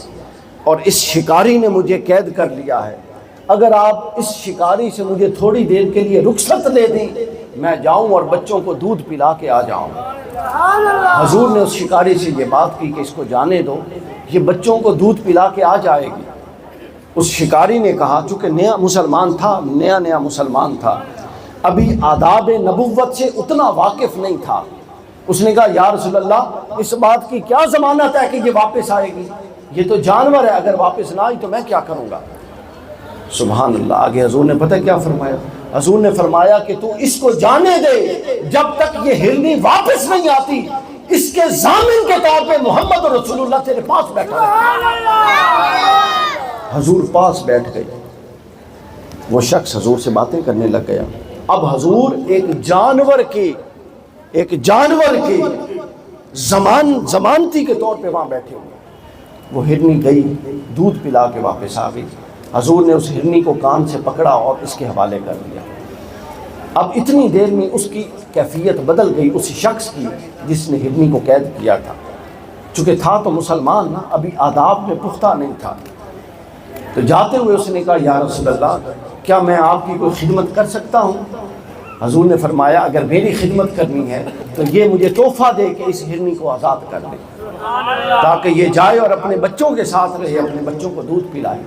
A: اور اس شکاری نے مجھے قید کر لیا ہے۔ اگر آپ اس شکاری سے مجھے تھوڑی دیر کے لیے رخصت دے دیں، میں جاؤں اور بچوں کو دودھ پلا کے آ جاؤں۔ حضور نے اس شکاری سے یہ بات کی کہ اس کو جانے دو، یہ بچوں کو دودھ پلا کے آ جائے گی۔ اس شکاری نے کہا، چونکہ نیا مسلمان تھا، ابھی آداب نبوت سے اتنا واقف نہیں تھا، اس نے کہا یا رسول اللہ، اس بات کی کیا ضمانت ہے کہ یہ واپس آئے گی؟ یہ تو جانور ہے، اگر واپس نہ آئی تو میں کیا کروں گا؟ سبحان اللہ۔ آگے حضور نے پتہ کیا فرمایا؟ حضور نے فرمایا کہ تو اس کو جانے دے، جب تک یہ ہرنی واپس نہیں آتی اس کے ضامن کے طور پہ محمد رسول اللہ تیرے پاس بیٹھا ہے۔ حضور پاس بیٹھ گئے، وہ شخص حضور سے باتیں کرنے لگ گیا۔ اب حضور ایک جانور کے ضمانتی کے طور پہ وہاں بیٹھے ہوئے۔ وہ ہرنی گئی، دودھ پلا کے واپس آ گئی۔ حضور نے اس ہرنی کو کان سے پکڑا اور اس کے حوالے کر دیا۔ اب اتنی دیر میں اس کی کیفیت بدل گئی، اس شخص کی جس نے ہرنی کو قید کیا تھا، چونکہ تھا تو مسلمان نا، ابھی آداب میں پختہ نہیں تھا۔ تو جاتے ہوئے اس نے کہا یا رسول اللہ، کیا میں آپ کی کوئی خدمت کر سکتا ہوں؟ حضور نے فرمایا اگر میری خدمت کرنی ہے تو یہ مجھے تحفہ دے کہ اس ہرنی کو آزاد کر دے، تاکہ یہ جائے اور اپنے بچوں کے ساتھ رہے، اپنے بچوں کو دودھ پلائے۔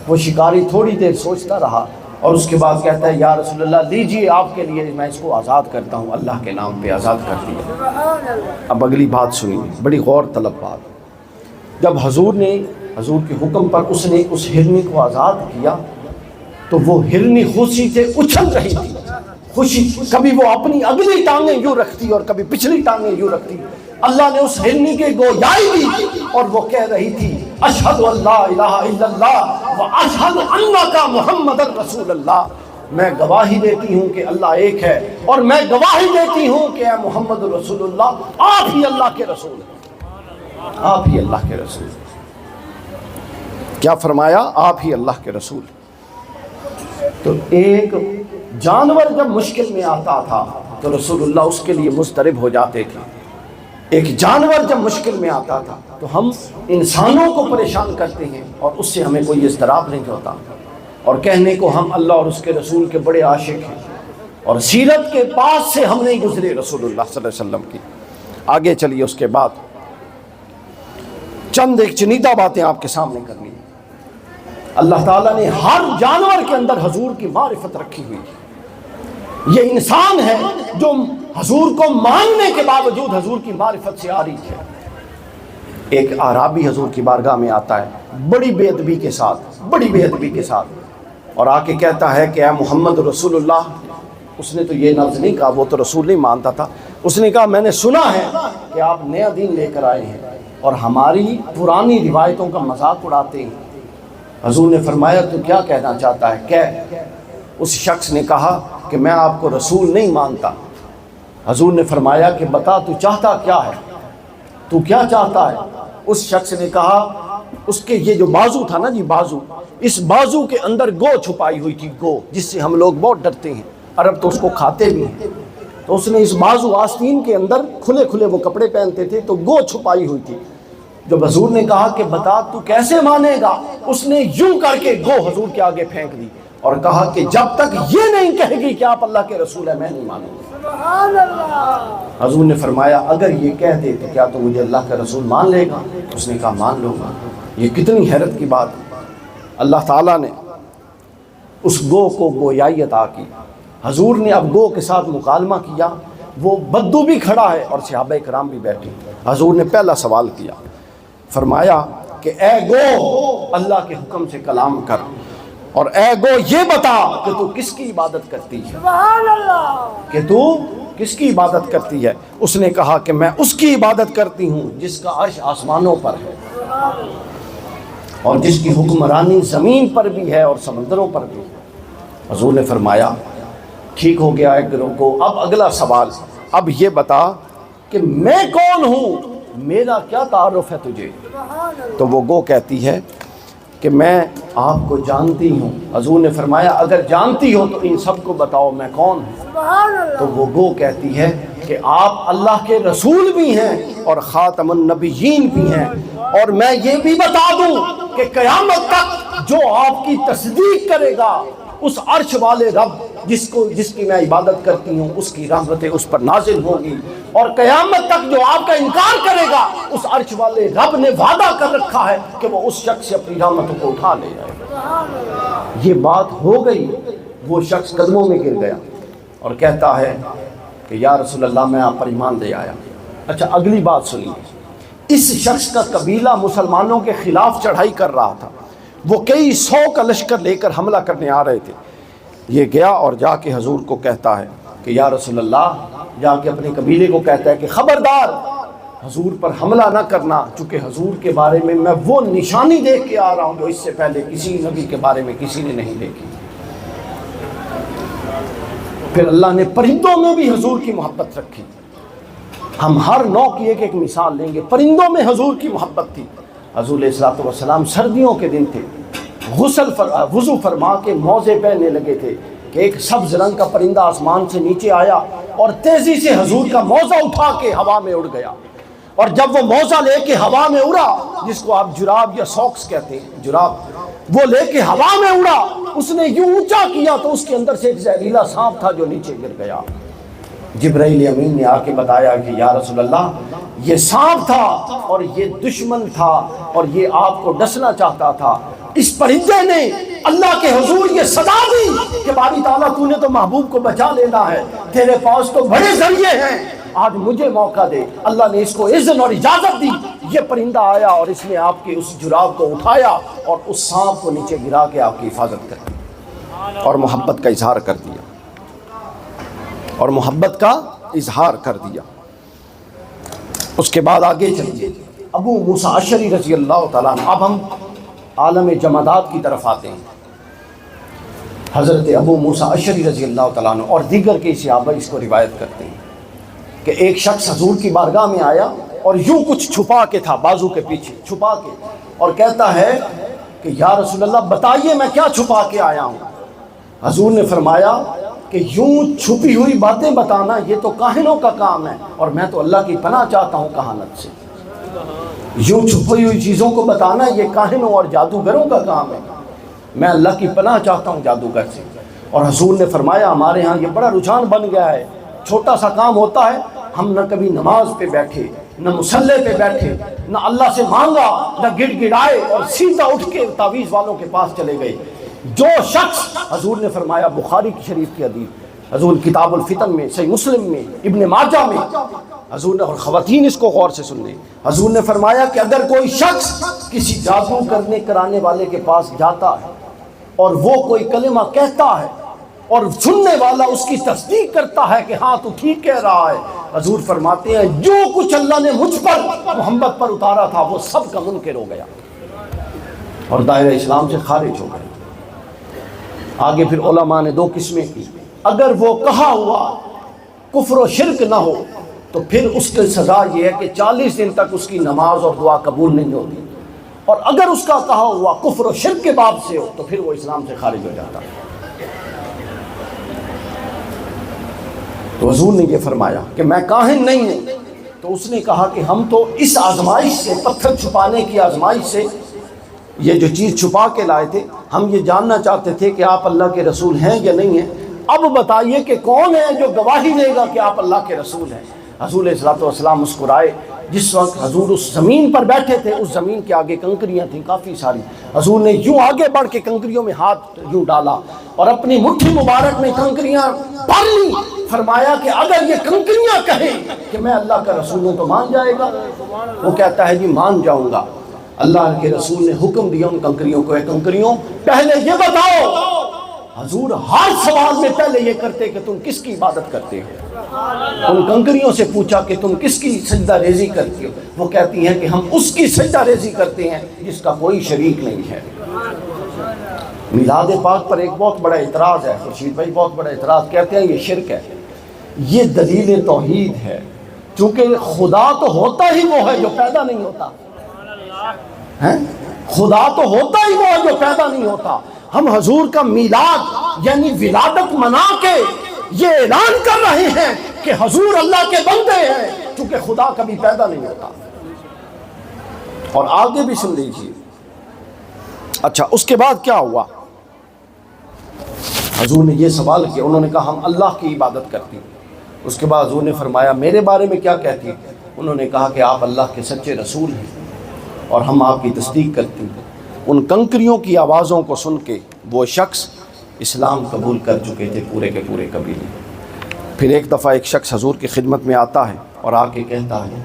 A: وہ شکاری تھوڑی دیر سوچتا رہا، اور اس کے بعد کہتا ہے یا رسول اللہ لیجیے آپ کے لیے میں اس کو آزاد کرتا ہوں، اللہ کے نام پہ آزاد کر دیا۔ اب اگلی بات سنیے، بڑی غور طلب بات۔ جب حضور کے حکم پر اس نے اس ہرنی کو آزاد کیا تو وہ ہرنی خوشی سے اچھل رہی تھی، خوشی، کبھی وہ اپنی اگلی ٹانگیں یوں رکھتی اور کبھی پچھلی ٹانگیں یوں رکھتی۔ اللہ نے اس ہرنی کے گویائی دی اور وہ کہہ رہی تھی اشہد ان لا الہ الا اللہ و اشہد انک محمد رسول اللہ، میں گواہی دیتی ہوں کہ اللہ ایک ہے اور میں گواہی دیتی ہوں کہ اے محمد رسول اللہ آپ ہی اللہ کے رسول ہیں، آپ ہی اللہ کے رسول ہیں۔ کیا فرمایا؟ آپ ہی اللہ کے رسول۔ تو ایک جانور جب مشکل میں آتا تھا تو رسول اللہ اس کے لیے مضطرب ہو جاتے تھے۔ ایک جانور جب مشکل میں آتا تھا تو ہم انسانوں کو پریشان کرتے ہیں اور اس سے ہمیں کوئی اضطراب نہیں ہوتا، اور کہنے کو ہم اللہ اور اس کے رسول کے بڑے عاشق ہیں، اور سیرت کے پاس سے ہم نہیں گزرے رسول اللہ صلی اللہ علیہ وسلم کی۔ آگے چلیے، اس کے بعد چند ایک چنیدہ باتیں آپ کے سامنے کرنی ہیں۔ اللہ تعالیٰ نے ہر جانور کے اندر حضور کی معرفت رکھی ہوئی ہے۔ یہ انسان ہے جو حضور کو ماننے کے باوجود حضور کی معرفت سے عاری ہے۔ ایک اعرابی حضور کی بارگاہ میں آتا ہے بڑی بے ادبی کے ساتھ اور آ کے کہتا ہے کہ اے محمد رسول اللہ۔ اس نے تو یہ لفظ نہیں کہا، وہ تو رسول نہیں مانتا تھا، اس نے کہا میں نے سنا ہے کہ آپ نیا دین لے کر آئے ہیں اور ہماری پرانی روایتوں کا مذاق اڑاتے ہیں۔ حضور نے فرمایا تو کیا کہنا چاہتا ہے؟ کہہ۔ اس شخص نے کہا کہ میں آپ کو رسول نہیں مانتا۔ حضور نے فرمایا کہ بتا تو چاہتا کیا ہے، تو کیا چاہتا ہے؟ اس شخص نے کہا، اس کے یہ جو بازو تھا نا جی، بازو، اس بازو کے اندر گو چھپائی ہوئی تھی، گو، جس سے ہم لوگ بہت ڈرتے ہیں، عرب تو اس کو کھاتے بھی ہیں۔ تو اس نے اس بازو آستین کے اندر کھلے وہ کپڑے پہنتے تھے تو گو چھپائی ہوئی تھی۔ جب حضور نے کہا کہ بتا تو کیسے مانے گا، اس نے یوں کر کے گو حضور کے آگے پھینک دی اور کہا کہ جب تک یہ نہیں کہے گی کہ آپ اللہ کے رسول ہیں میں نہیں مانوں گا۔ حضور نے فرمایا اگر یہ کہہ دے تو کیا تو مجھے اللہ کا رسول مان لے گا؟ اس نے کہا مان لوں گا۔ یہ کتنی حیرت کی بات ہے۔ اللہ تعالیٰ نے اس گو کو گویائی عطا کی۔ حضور نے اب گو کے ساتھ مکالمہ کیا، وہ بدو بھی کھڑا ہے اور صحابہ کرام بھی بیٹھے۔ حضور نے پہلا سوال کیا، فرمایا کہ اے گو اللہ کے حکم سے کلام کر، اور اے گو یہ بتا کہ تو کس کی عبادت کرتی ہے، کہ تو کس کی عبادت کرتی ہے؟ اس نے کہا کہ میں اس کی عبادت کرتی ہوں جس کا عرش آسمانوں پر ہے اور جس کی حکمرانی زمین پر بھی ہے اور سمندروں پر بھی ہے۔ حضور نے فرمایا ٹھیک ہو گیا ایک گروہ کو، اب اگلا سوال، اب یہ بتا کہ میں کون ہوں، میرا کیا تعارف ہے تجھے؟ تو وہ گو کہتی ہے کہ میں آپ کو جانتی ہوں۔ حضور نے فرمایا اگر جانتی ہو تو ان سب کو بتاؤ میں کون ہوں۔ تو وہ گو کہتی ہے کہ آپ اللہ کے رسول بھی ہیں اور خاتم النبیین بھی ہیں، اور میں یہ بھی بتا دوں کہ قیامت تک جو آپ کی تصدیق کرے گا اس عرش والے رب جس کی میں عبادت کرتی ہوں اس کی رحمتیں اس پر نازل ہوں گی، اور قیامت تک جو آپ کا انکار کرے گا اس عرش والے رب نے وعدہ کر رکھا ہے کہ وہ اس شخص سے اپنی رحمتوں کو اٹھا لے جائے گا۔ یہ بات ہو گئی، وہ شخص قدموں میں گر گیا اور کہتا ہے کہ یا رسول اللہ میں آپ پر ایمان لے آیا۔ اچھا اگلی بات سنیے، اس شخص کا قبیلہ مسلمانوں کے خلاف چڑھائی کر رہا تھا، وہ کئی 100 کا لشکر لے کر حملہ کرنے آ رہے تھے۔ یہ گیا اور جا کے حضور کو کہتا ہے کہ یا رسول اللہ، جا کے اپنے قبیلے کو کہتا ہے کہ خبردار حضور پر حملہ نہ کرنا، چونکہ حضور کے بارے میں وہ نشانی دیکھ کے آ رہا ہوں جو اس سے پہلے کسی نبی کے بارے میں کسی نے نہیں دیکھی۔ پھر اللہ نے پرندوں میں بھی حضور کی محبت رکھی۔ ہم ہر نوع کی ایک مثال لیں گے۔ پرندوں میں حضور کی محبت تھی۔ حضور علیہ الصلوۃ والسلام سردیوں کے دن تھے، وضو فرما کے موزے پہننے لگے تھے کہ ایک سبز رنگ کا پرندہ آسمان سے نیچے آیا اور تیزی سے حضور کا موزہ اٹھا کے ہوا میں اڑ گیا، اور جب وہ موزہ لے کے ہوا میں اڑا، جس کو آپ جراب یا ساکس کہتے ہیں، جراب، وہ لے کے ہوا میں اڑا، اس نے یوں اونچا کیا تو اس کے اندر سے ایک زہریلا سانپ تھا جو نیچے گر گیا۔ جبرائیل امین نے آ کے بتایا کہ یا رسول اللہ یہ سانپ تھا اور یہ دشمن تھا اور یہ آپ کو ڈسنا چاہتا تھا، اس پرندے نے اللہ کے حضور یہ صدا دی کہ باری تعالیٰ تو نے تو محبوب کو بچا لینا ہے، تیرے پاس تو بڑے ذریعے ہیں، آج مجھے موقع دے۔ اللہ نے اس کو اذن اور اجازت دی، یہ پرندہ آیا اور اس نے آپ کے اس جراب کو اٹھایا اور اس سانپ کو نیچے گرا کے آپ کی حفاظت کر دی اور محبت کا اظہار کر دیا، اور محبت کا اظہار کر دیا۔ اس کے بعد آگے چلیے، ابو موسیٰ اشعری رضی اللہ تعالیٰ عنہ۔ اب ہم عالم جمادات کی طرف آتے ہیں۔ حضرت ابو موسیٰ اشعری رضی اللہ تعالیٰ عنہ اور دیگر کے صحابہ اس کو روایت کرتے ہیں کہ ایک شخص حضور کی بارگاہ میں آیا اور یوں کچھ چھپا کے تھا، بازو کے پیچھے چھپا کے، اور کہتا ہے کہ یا رسول اللہ بتائیے میں کیا چھپا کے آیا ہوں۔ حضور نے فرمایا کہ یوں چھپی ہوئی باتیں بتانا یہ تو کاہنوں کا کام ہے، اور میں تو اللہ کی پناہ چاہتا ہوں کہانت سے۔ یوں چھپی ہوئی چیزوں کو بتانا یہ کاہنوں اور جادوگروں کا کام ہے، میں اللہ کی پناہ چاہتا ہوں جادوگر سے۔ اور حضور نے فرمایا ہمارے ہاں یہ بڑا رجحان بن گیا ہے، چھوٹا سا کام ہوتا ہے، ہم نہ کبھی نماز پہ بیٹھے، نہ مصلے پہ بیٹھے، نہ اللہ سے مانگا، نہ گڑ گڑائے اور سیدھا اٹھ کے تعویذ والوں کے پاس چلے گئے۔ جو شخص، حضور نے فرمایا بخاری کی شریف کی حدیث، حضور کتاب الفتن میں، صحیح مسلم میں، ابن ماجہ میں، حضور نے، اور خواتین اس کو غور سے سن لیں، حضور نے فرمایا کہ اگر کوئی شخص کسی جادو کرنے کرانے والے کے پاس جاتا ہے اور وہ کوئی کلمہ کہتا ہے اور سننے والا اس کی تصدیق کرتا ہے کہ ہاں تو ٹھیک کہہ رہا ہے، حضور فرماتے ہیں جو کچھ اللہ نے مجھ پر محمد پر اتارا تھا وہ سب کا منکر ہو گیا اور دائرہ اسلام سے خارج ہو گئے۔ آگے پھر علماء نے دو قسمیں کی، اگر وہ کہا ہوا کفر و شرک نہ ہو تو پھر اس کی سزا یہ ہے کہ 40 دن تک اس کی نماز اور دعا قبول نہیں ہوتی، اور اگر اس کا کہا ہوا کفر و شرک کے باب سے ہو تو پھر وہ اسلام سے خارج ہو جاتا ہے۔ تو حضور نے یہ فرمایا کہ میں کاہن نہیں ہوں، تو اس نے کہا کہ ہم تو اس آزمائش سے، پتھر چھپانے کی آزمائش سے یہ جو چیز چھپا کے لائے تھے، ہم یہ جاننا چاہتے تھے کہ آپ اللہ کے رسول ہیں یا نہیں ہیں، اب بتائیے کہ کون ہے جو گواہی دے گا کہ آپ اللہ کے رسول ہیں۔ حضور علیہ الصلوۃ والسلام مسکرائے۔ جس وقت حضور اس زمین پر بیٹھے تھے، اس زمین کے آگے کنکریاں تھیں کافی ساری، حضور نے یوں آگے بڑھ کے کنکریوں میں ہاتھ یوں ڈالا اور اپنی مٹھی مبارک میں کنکریاں بھر لی، فرمایا کہ اگر یہ کنکریاں کہیں کہ میں اللہ کا رسول ہوں تو مان جائے گا؟ وہ کہتا ہے جی مان جاؤں گا۔ اللہ کے رسول نے حکم دیا ان کنکریوں کو، اے کنکریوں پہلے یہ بتاؤ، حضور ہر سوال میں پہلے یہ کرتے کہ تم کس کی عبادت کرتے ہو۔ ان کنکریوں سے پوچھا کہ تم کس کی سجدہ ریزی کرتی ہو، وہ کہتی ہیں کہ ہم اس کی سجدہ ریزی کرتے ہیں جس کا کوئی شریک نہیں ہے۔ میلاد پاک پر ایک بہت بڑا اعتراض ہے، خورشید بھائی بہت بڑا اعتراض، کہتے ہیں یہ شرک ہے۔ یہ دلیل توحید ہے، چونکہ خدا تو ہوتا ہی وہ ہے جو پیدا نہیں ہوتا، خدا تو ہوتا ہی وہ ہے جو پیدا نہیں ہوتا۔ ہم حضور کا میلاد یعنی ولادت منا کے یہ اعلان کر رہے ہیں کہ حضور اللہ کے بندے ہیں، چونکہ خدا کبھی پیدا نہیں ہوتا۔ اور آگے بھی سن لیجیے۔ اچھا، اس کے بعد کیا ہوا؟ حضور نے یہ سوال کیا، انہوں نے کہا ہم اللہ کی عبادت کرتے ہیں۔ اس کے بعد حضور نے فرمایا میرے بارے میں کیا کہتی ہیں؟ انہوں نے کہا کہ آپ اللہ کے سچے رسول ہیں اور ہم آپ کی تصدیق کرتے ہیں۔ ان کنکریوں کی آوازوں کو سن کے وہ شخص اسلام قبول کر چکے تھے پورے کے پورے قبیلے۔ پھر ایک دفعہ ایک شخص حضور کی خدمت میں آتا ہے اور آ کے کہتا ہے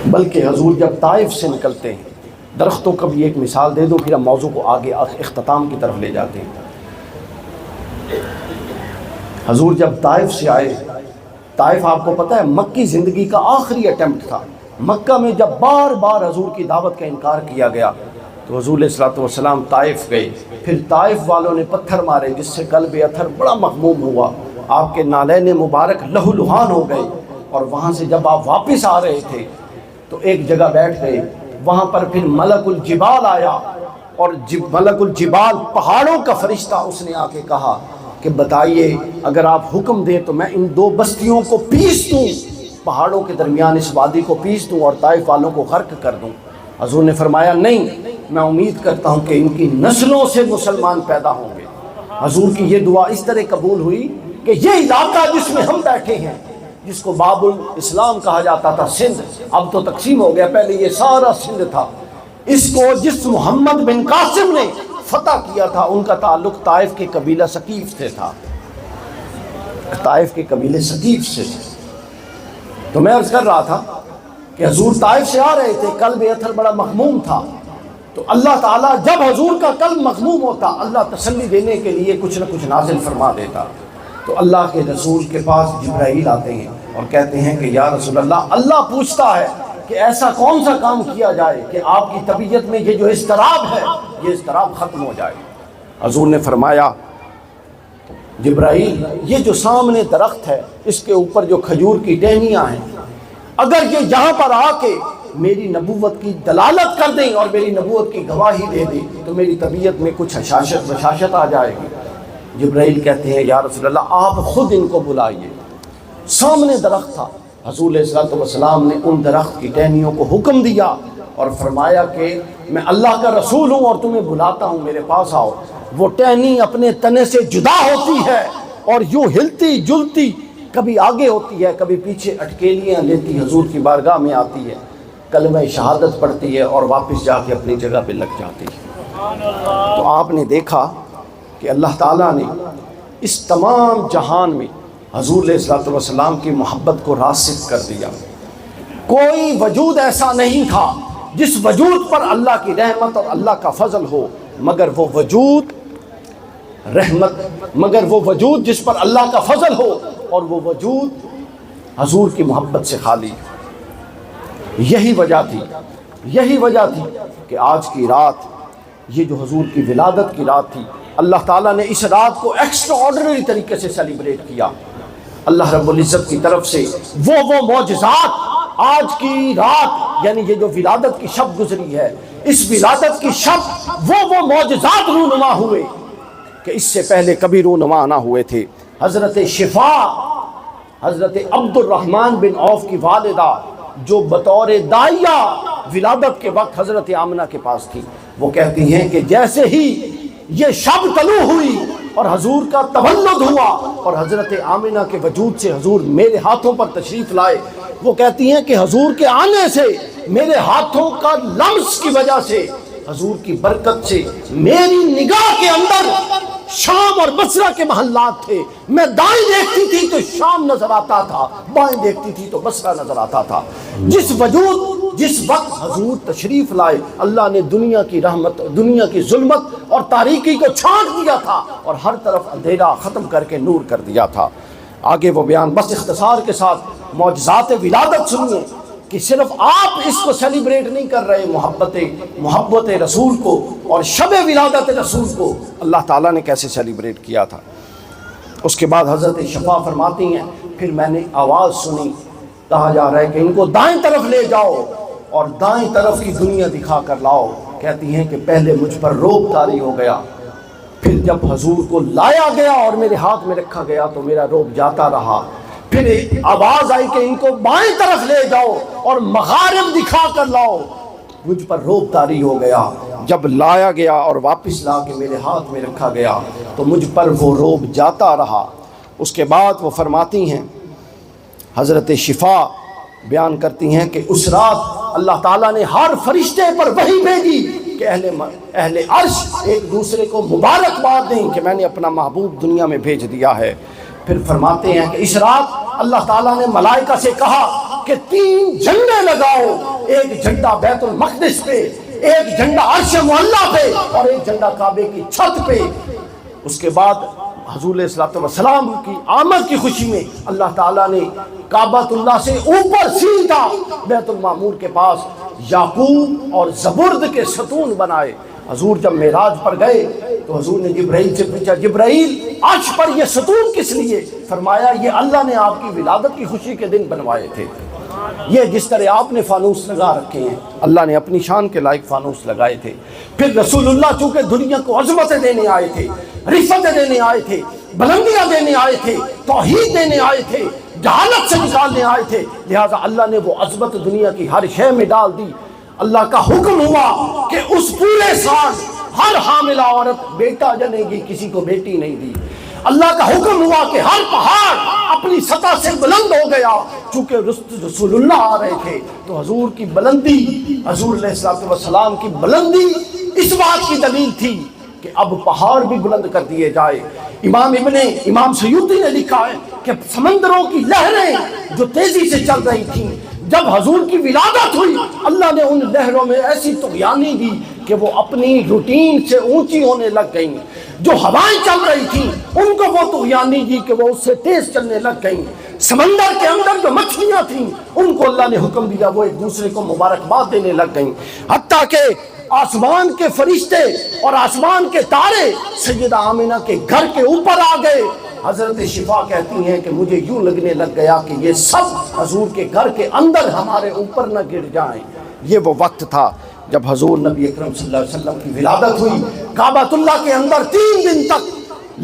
A: بلکہ حضور جب طائف سے نکلتے ہیں، درختوں کا بھی ایک مثال دے دو پھر ہم موضوع کو آگے اختتام کی طرف لے جاتے ہیں۔ حضور جب طائف سے آئے، طائف آپ کو پتہ ہے مکی زندگی کا آخری اٹیمپٹ تھا۔ مکہ میں جب بار بار حضور کی دعوت کا انکار کیا گیا تو حضور علیہ الصلوۃ والسلام طائف گئے، پھر طائف والوں نے پتھر مارے جس سے قلب اطہر بڑا مغموم ہوا، آپ کے نالین مبارک لہو لہان ہو گئے، اور وہاں سے جب آپ واپس آ رہے تھے تو ایک جگہ بیٹھ گئے، وہاں پر پھر ملک الجبال آیا، اور ملک الجبال پہاڑوں کا فرشتہ، اس نے آ کے کہا کہ بتائیے اگر آپ حکم دیں تو میں ان دو بستیوں کو پیس دوں، پہاڑوں کے درمیان اس وادی کو پیس دوں اور طائف والوں کو غرق کر دوں۔ حضور نے فرمایا نہیں، میں امید کرتا ہوں کہ ان کی نسلوں سے مسلمان پیدا ہوں گے۔ حضور کی یہ دعا اس طرح قبول ہوئی کہ یہ علاقہ جس میں ہم بیٹھے ہیں جس کو باب الاسلام کہا جاتا تھا، سندھ اب تو تقسیم ہو گیا، پہلے یہ سارا سندھ تھا، اس کو جس محمد بن قاسم نے فتح کیا تھا ان کا تعلق طائف کے قبیلہ ثقیف سے تھا، طائف کے قبیلے ثقیف سے تھے۔ تو میں عرض کر رہا تھا کہ حضور طائف سے آ رہے تھے، قلب اطہر بڑا مغموم تھا، تو اللہ تعالیٰ جب حضور کا قلب مغموم ہوتا اللہ تسلی دینے کے لیے کچھ نہ کچھ نازل فرما دیتا۔ تو اللہ کے رسول کے پاس جبرائیل آتے ہیں اور کہتے ہیں کہ یا رسول اللہ، اللہ پوچھتا ہے کہ ایسا کون سا کام کیا جائے کہ آپ کی طبیعت میں یہ جو اضطراب ہے یہ اضطراب ختم ہو جائے۔ حضور نے فرمایا جبرائیل، یہ جو سامنے درخت ہے اس کے اوپر جو کھجور کی ٹہنیاں ہیں، اگر یہ یہاں پر آ کے میری نبوت کی دلالت کر دیں اور میری نبوت کی گواہی دے دیں تو میری طبیعت میں کچھ بشاشت آ جائے گی۔ جبرائیل کہتے ہیں یا رسول اللہ، آپ خود ان کو بلائیے۔ سامنے درخت تھا، حضور علیہ الصلوۃ والسلام نے ان درخت کی ٹہنیوں کو حکم دیا اور فرمایا کہ میں اللہ کا رسول ہوں اور تمہیں بلاتا ہوں، میرے پاس آؤ۔ وہ ٹہنی اپنے تنے سے جدا ہوتی ہے اور یوں ہلتی جلتی، کبھی آگے ہوتی ہے کبھی پیچھے، اٹکیلیاں لیتی حضور کی بارگاہ میں آتی ہے، کلمہ شہادت پڑھتی ہے اور واپس جا کے اپنی جگہ پہ لگ جاتی ہے۔ تو آپ نے دیکھا کہ اللہ تعالیٰ نے اس تمام جہان میں حضور علیہ الصلوۃ والسلام کی محبت کو راسخ کر دیا۔ کوئی وجود ایسا نہیں تھا جس وجود پر اللہ کی رحمت اور اللہ کا فضل ہو، مگر وہ وجود جس پر اللہ کا فضل ہو اور وہ وجود حضور کی محبت سے خالی۔ یہی وجہ تھی کہ آج کی رات، یہ جو حضور کی ولادت کی رات تھی، اللہ تعالیٰ نے اس رات کو ایکسٹرا آرڈنری طریقے سے سیلیبریٹ کیا۔ اللہ رب العزت کی طرف سے وہ معجزات آج کی رات، یعنی یہ جو ولادت کی شب گزری ہے، اس ولادت کی شب وہ معجزات رونما ہوئے کہ اس سے پہلے کبھی رونما نہ ہوئے تھے۔ حضرت شفا، حضرت عبد الرحمن بن عوف کی والدہ، جو بطور داعیہ ولادت کے وقت حضرت آمنہ کے پاس تھی، وہ کہتی ہیں کہ جیسے ہی یہ شب طلوع ہوئی اور حضور کا تولد ہوا اور حضرت آمنہ کے وجود سے حضور میرے ہاتھوں پر تشریف لائے، وہ کہتی ہیں کہ حضور کے آنے سے، میرے ہاتھوں کا لمس کی وجہ سے، حضور کی برکت سے میری نگاہ کے اندر شام اور بصرہ کے محلات تھے۔ میں دائیں دیکھتی تھی تو شام نظر آتا تھا، بائیں دیکھتی تھی تو بصرہ نظر آتا تھا۔ جس وقت حضور تشریف لائے، اللہ نے دنیا کی رحمت، دنیا کی ظلمت اور تاریکی کو چھانٹ دیا تھا اور ہر طرف اندھیرا ختم کر کے نور کر دیا تھا۔ آگے وہ بیان بس اختصار کے ساتھ معجزات ولادت سنیے کہ صرف آپ اس کو سیلیبریٹ نہیں کر رہے، محبت رسول کو اور شب ولادت رسول کو اللہ تعالیٰ نے کیسے سیلیبریٹ کیا تھا۔ اس کے بعد حضرت شفا فرماتی ہیں پھر میں نے آواز سنی، کہا جا رہا ہے کہ ان کو دائیں طرف لے جاؤ اور دائیں طرف کی دنیا دکھا کر لاؤ۔ کہتی ہیں کہ پہلے مجھ پر روب طاری ہو گیا، پھر جب حضور کو لایا گیا اور میرے ہاتھ میں رکھا گیا تو میرا روب جاتا رہا، پھر آواز آئی کہ ان کو بائیں طرف لے جاؤ اور مغارب دکھا کر لاؤ، مجھ پر روب طاری ہو گیا، جب لایا گیا اور واپس لا کے میرے ہاتھ میں رکھا گیا تو مجھ پر وہ روب جاتا رہا۔ اس کے بعد وہ فرماتی ہیں، حضرت شفا بیان کرتی ہیں کہ اس رات اللہ تعالیٰ نے ہر فرشتے پر وحی بھیجی کہ اہل عرش ایک دوسرے کو مبارکباد دیں کہ میں نے اپنا محبوب دنیا میں بھیج دیا ہے۔ پھر فرماتے ہیں کہ اس رات اللہ تعالیٰ نے ملائکہ سے کہا کہ 3 جھنڈے لگاؤ، ایک جھنڈا بیت المقدس پہ، ایک جھنڈا عرش معلیٰ پہ اور ایک جھنڈا کعبے کی چھت پہ۔ اس کے بعد حضور علیہ الصلوۃ والسلام کی آمد کی خوشی میں اللہ تعالیٰ نے کعبۃ اللہ سے اوپر سیدھا بیت المعمور کے پاس یاقوت اور زبرد کے ستون بنائے۔ حضور جب معراج پر گئے تو حضور نے جبرائیل سے پوچھا، جبرائیل عرش پر یہ ستون کس لیے؟ فرمایا یہ اللہ نے آپ کی ولادت کی خوشی کے دن بنوائے تھے۔ یہ جس طرح آپ نے فانوس لگا رکھے ہیں، اللہ نے اپنی شان کے لائق فانوس لگائے تھے۔ پھر رسول اللہ چونکہ دنیا کو عظمتیں دینے آئے تھے، رفعتیں دینے آئے تھے، بلندیاں دینے آئے تھے، توحید دینے آئے تھے، جہالت سے نکالنے آئے تھے، لہٰذا اللہ نے وہ عظمت دنیا کی ہر شے میں ڈال دی۔ اللہ کا حکم ہوا کہ اس پورے سال ہر حاملہ عورت بیٹا جنے گی، کسی کو بیٹی نہیں دی۔ اللہ کا حکم ہوا کہ ہر پہاڑ اپنی سطح سے بلند ہو گیا، چونکہ رسول اللہ آ رہے تھے تو حضور کی بلندی، حضور علیہ الصلوۃ والسلام کی بلندی اس بات کی دلیل تھی کہ اب پہاڑ بھی بلند کر دیے جائے۔ امام سیوطی نے لکھا ہے کہ سمندروں کی لہریں جو تیزی سے چل رہی تھیں، جب حضور کی ولادت ہوئی اللہ نے ان لہروں میں ایسی طغیانی دی کہ وہ اپنی روٹین سے اونچی ہونے لگ گئیں۔ جو ہوائیں چل رہی تھیں ان کو وہ طغیانی دی کہ وہ اس سے تیز چلنے لگ گئیں۔ سمندر کے اندر جو مچھلیاں تھیں ان کو اللہ نے حکم دیا وہ ایک دوسرے کو مبارکباد دینے لگ گئیں، حتیٰ کہ آسمان کے فرشتے اور آسمان کے تارے سیدہ آمنہ کے گھر کے اوپر آ گئے۔ حضرت شفا کہتی ہیں کہ مجھے یوں لگنے لگ گیا کہ یہ سب حضور کے گھر کے اندر ہمارے اوپر نہ گر جائیں۔ یہ وہ وقت تھا جب حضور نبی اکرم صلی اللہ علیہ وسلم کی ولادت ہوئی۔ کعبۃ اللہ کے اندر 3 دن تک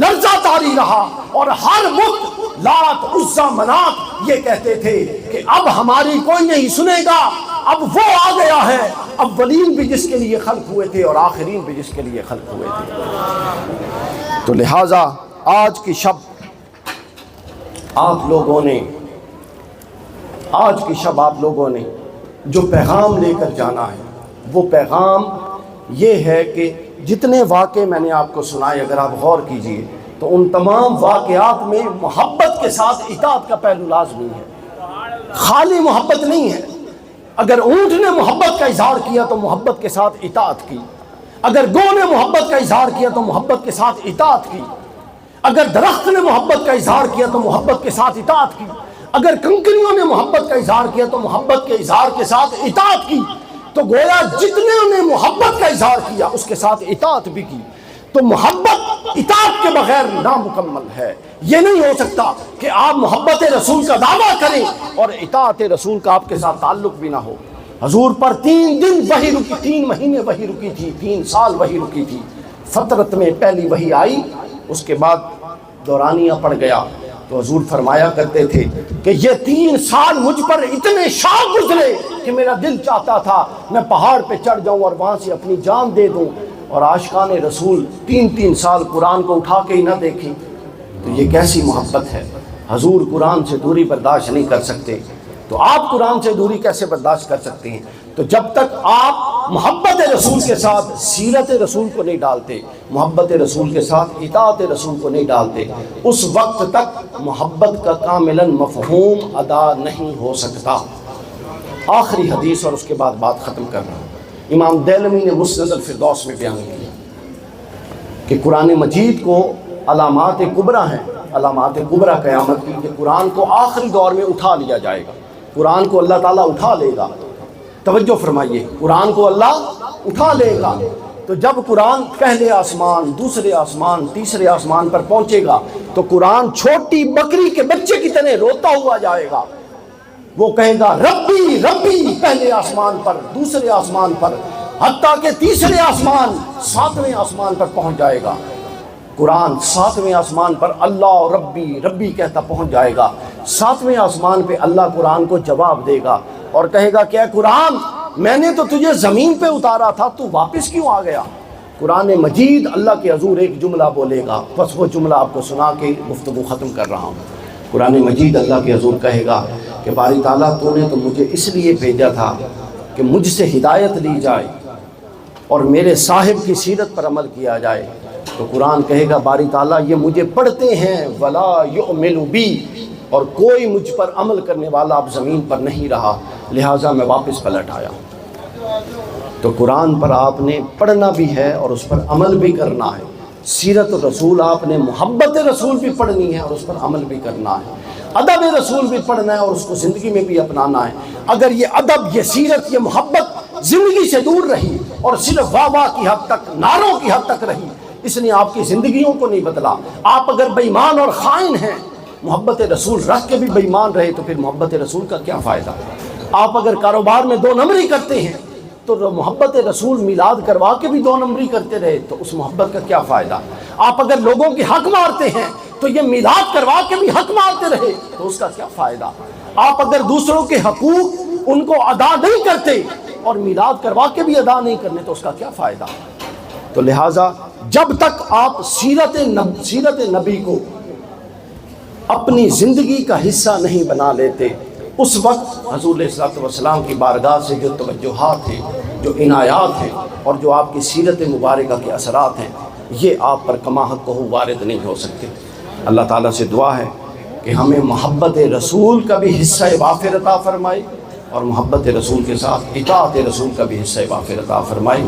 A: لرزہ طاری رہا اور ہر وقت لات عزا منات یہ کہتے تھے کہ اب ہماری کوئی نہیں سنے گا، اب وہ آ گیا ہے، اولین بھی جس کے لیے خلق ہوئے تھے اور آخرین بھی جس کے لیے خلق ہوئے تھے۔ تو لہٰذا آج کی شب آپ لوگوں نے جو پیغام لے کر جانا ہے وہ پیغام یہ ہے کہ جتنے واقعے میں نے آپ کو سنائے اگر آپ غور کیجئے تو ان تمام واقعات میں محبت کے ساتھ اطاعت کا پہلو لازمی ہے، خالی محبت نہیں ہے۔ اگر اونٹ نے محبت کا اظہار کیا تو محبت کے ساتھ اطاعت کی، اگر گو نے محبت کا اظہار کیا تو محبت کے ساتھ اطاعت کی، اگر درخت نے محبت کا اظہار کیا تو محبت کے ساتھ اطاعت کی، اگر کنکریوں نے محبت کا اظہار کیا تو محبت کے اظہار کے ساتھ اطاعت کی۔ تو گویا جتنے نے محبت کا اظہار کیا اس کے ساتھ اطاعت بھی کی۔ تو محبت اطاعت کے بغیر نامکمل ہے۔ یہ نہیں ہو سکتا کہ آپ محبت رسول کا دعویٰ کریں اور اطاعت رسول کا آپ کے ساتھ تعلق بھی نہ ہو۔ حضور پر 3 دن وحی رکی، 3 مہینے وحی رکی تھی، 3 سال وحی رکی تھی۔ فطرت میں پہلی وحی آئی، اس کے بعد دورانیہ پڑ گیا تو حضور فرمایا کرتے تھے کہ یہ 3 سال مجھ پر اتنے شاہ گزرے کہ میرا دل چاہتا تھا میں پہاڑ پہ چڑھ جاؤں اور وہاں سے اپنی جان دے دوں، اور عاشقان رسول 3 سال قرآن کو اٹھا کے ہی نہ دیکھیں۔ تو یہ کیسی محبت ہے؟ حضور قرآن سے دوری برداشت نہیں کر سکتے تو آپ قرآن سے دوری کیسے برداشت کر سکتے ہیں؟ تو جب تک آپ محبت رسول کے ساتھ سیرت رسول کو نہیں ڈالتے، محبت رسول کے ساتھ اطاعت رسول کو نہیں ڈالتے، اس وقت تک محبت کا کاملاً مفہوم ادا نہیں ہو سکتا۔ آخری حدیث اور اس کے بعد بات ختم کر رہا ہوں۔ امام دیلمی نے مسند الفردوس میں بیان کیا کہ قرآن مجید کو علامات کبریٰ ہیں، علامات کبریٰ قیامت کی، کہ قرآن کو آخری دور میں اٹھا لیا جائے گا، قرآن کو اللہ تعالیٰ اٹھا لے گا۔ توجہ فرمائیے، قرآن کو اللہ اٹھا لے گا۔ تو جب قرآن پہلے آسمان، دوسرے آسمان، تیسرے آسمان پر پہنچے گا تو قرآن چھوٹی بکری کے بچے کی طرح روتا ہوا جائے گا۔ وہ کہے گا ربی ربی، پہلے آسمان پر، دوسرے آسمان پر، حتیٰ کہ تیسرے آسمان، 7ویں آسمان پر پہنچ جائے گا۔ قرآن 7ویں آسمان پر اللہ ربی ربی کہتا پہنچ جائے گا۔ 7ویں آسمان پہ اللہ قرآن کو جواب دے گا اور کہے گا کہ اے قرآن، میں نے تو تجھے زمین پہ اتارا تھا، تو واپس کیوں آ گیا؟ قرآن مجید اللہ کے حضور ایک جملہ بولے گا، بس وہ جملہ آپ کو سنا کے گفتگو ختم کر رہا ہوں۔ قرآن مجید اللہ کے حضور کہے گا کہ باری تعالیٰ تو نے تو مجھے اس لیے بھیجا تھا کہ مجھ سے ہدایت لی جائے اور میرے صاحب کی سیرت پر عمل کیا جائے۔ تو قرآن کہے گا باری تعالیٰ یہ مجھے پڑھتے ہیں ولا یؤمن بی، اور کوئی مجھ پر عمل کرنے والا اب زمین پر نہیں رہا، لہٰذا میں واپس پلٹ آیا۔ تو قرآن پر آپ نے پڑھنا بھی ہے اور اس پر عمل بھی کرنا ہے۔ سیرت رسول آپ نے محبت رسول بھی پڑھنی ہے اور اس پر عمل بھی کرنا ہے۔ ادب رسول بھی پڑھنا ہے اور اس کو زندگی میں بھی اپنانا ہے۔ اگر یہ ادب، یہ سیرت، یہ محبت زندگی سے دور رہی اور صرف واہ واہ کی حد تک، نعروں کی حد تک رہی، اس نے آپ کی زندگیوں کو نہیں بدلا۔ آپ اگر بے ایمان اور خائن ہیں، محبت رسول رکھ کے بھی بے ایمان رہے تو پھر محبت رسول کا کیا فائدہ؟ آپ اگر کاروبار میں 2 نمبری کرتے ہیں تو محبت رسول میلاد کروا کے بھی 2 نمبری کرتے رہے تو اس محبت کا کیا فائدہ؟ آپ اگر لوگوں کی حق مارتے ہیں تو یہ میلاد کروا کے بھی حق مارتے رہے تو اس کا کیا فائدہ؟ آپ اگر دوسروں کے حقوق ان کو ادا نہیں کرتے اور میلاد کروا کے بھی ادا نہیں کرنے تو اس کا کیا فائدہ؟ تو لہٰذا جب تک آپ سیرت نبی کو اپنی زندگی کا حصہ نہیں بنا لیتے، اس وقت حضور علیہ الصلوۃ والسلام کی بارگاہ سے جو توجہات ہیں، جو عنایات ہیں، اور جو آپ کی سیرت مبارکہ کے اثرات ہیں، یہ آپ پر کما حق وارد نہیں ہو سکتے۔ اللہ تعالیٰ سے دعا ہے کہ ہمیں محبت رسول کا بھی حصہ وافر عطا فرمائے، اور محبت رسول کے ساتھ اطاعت رسول کا بھی حصہ وافر عطا فرمائے۔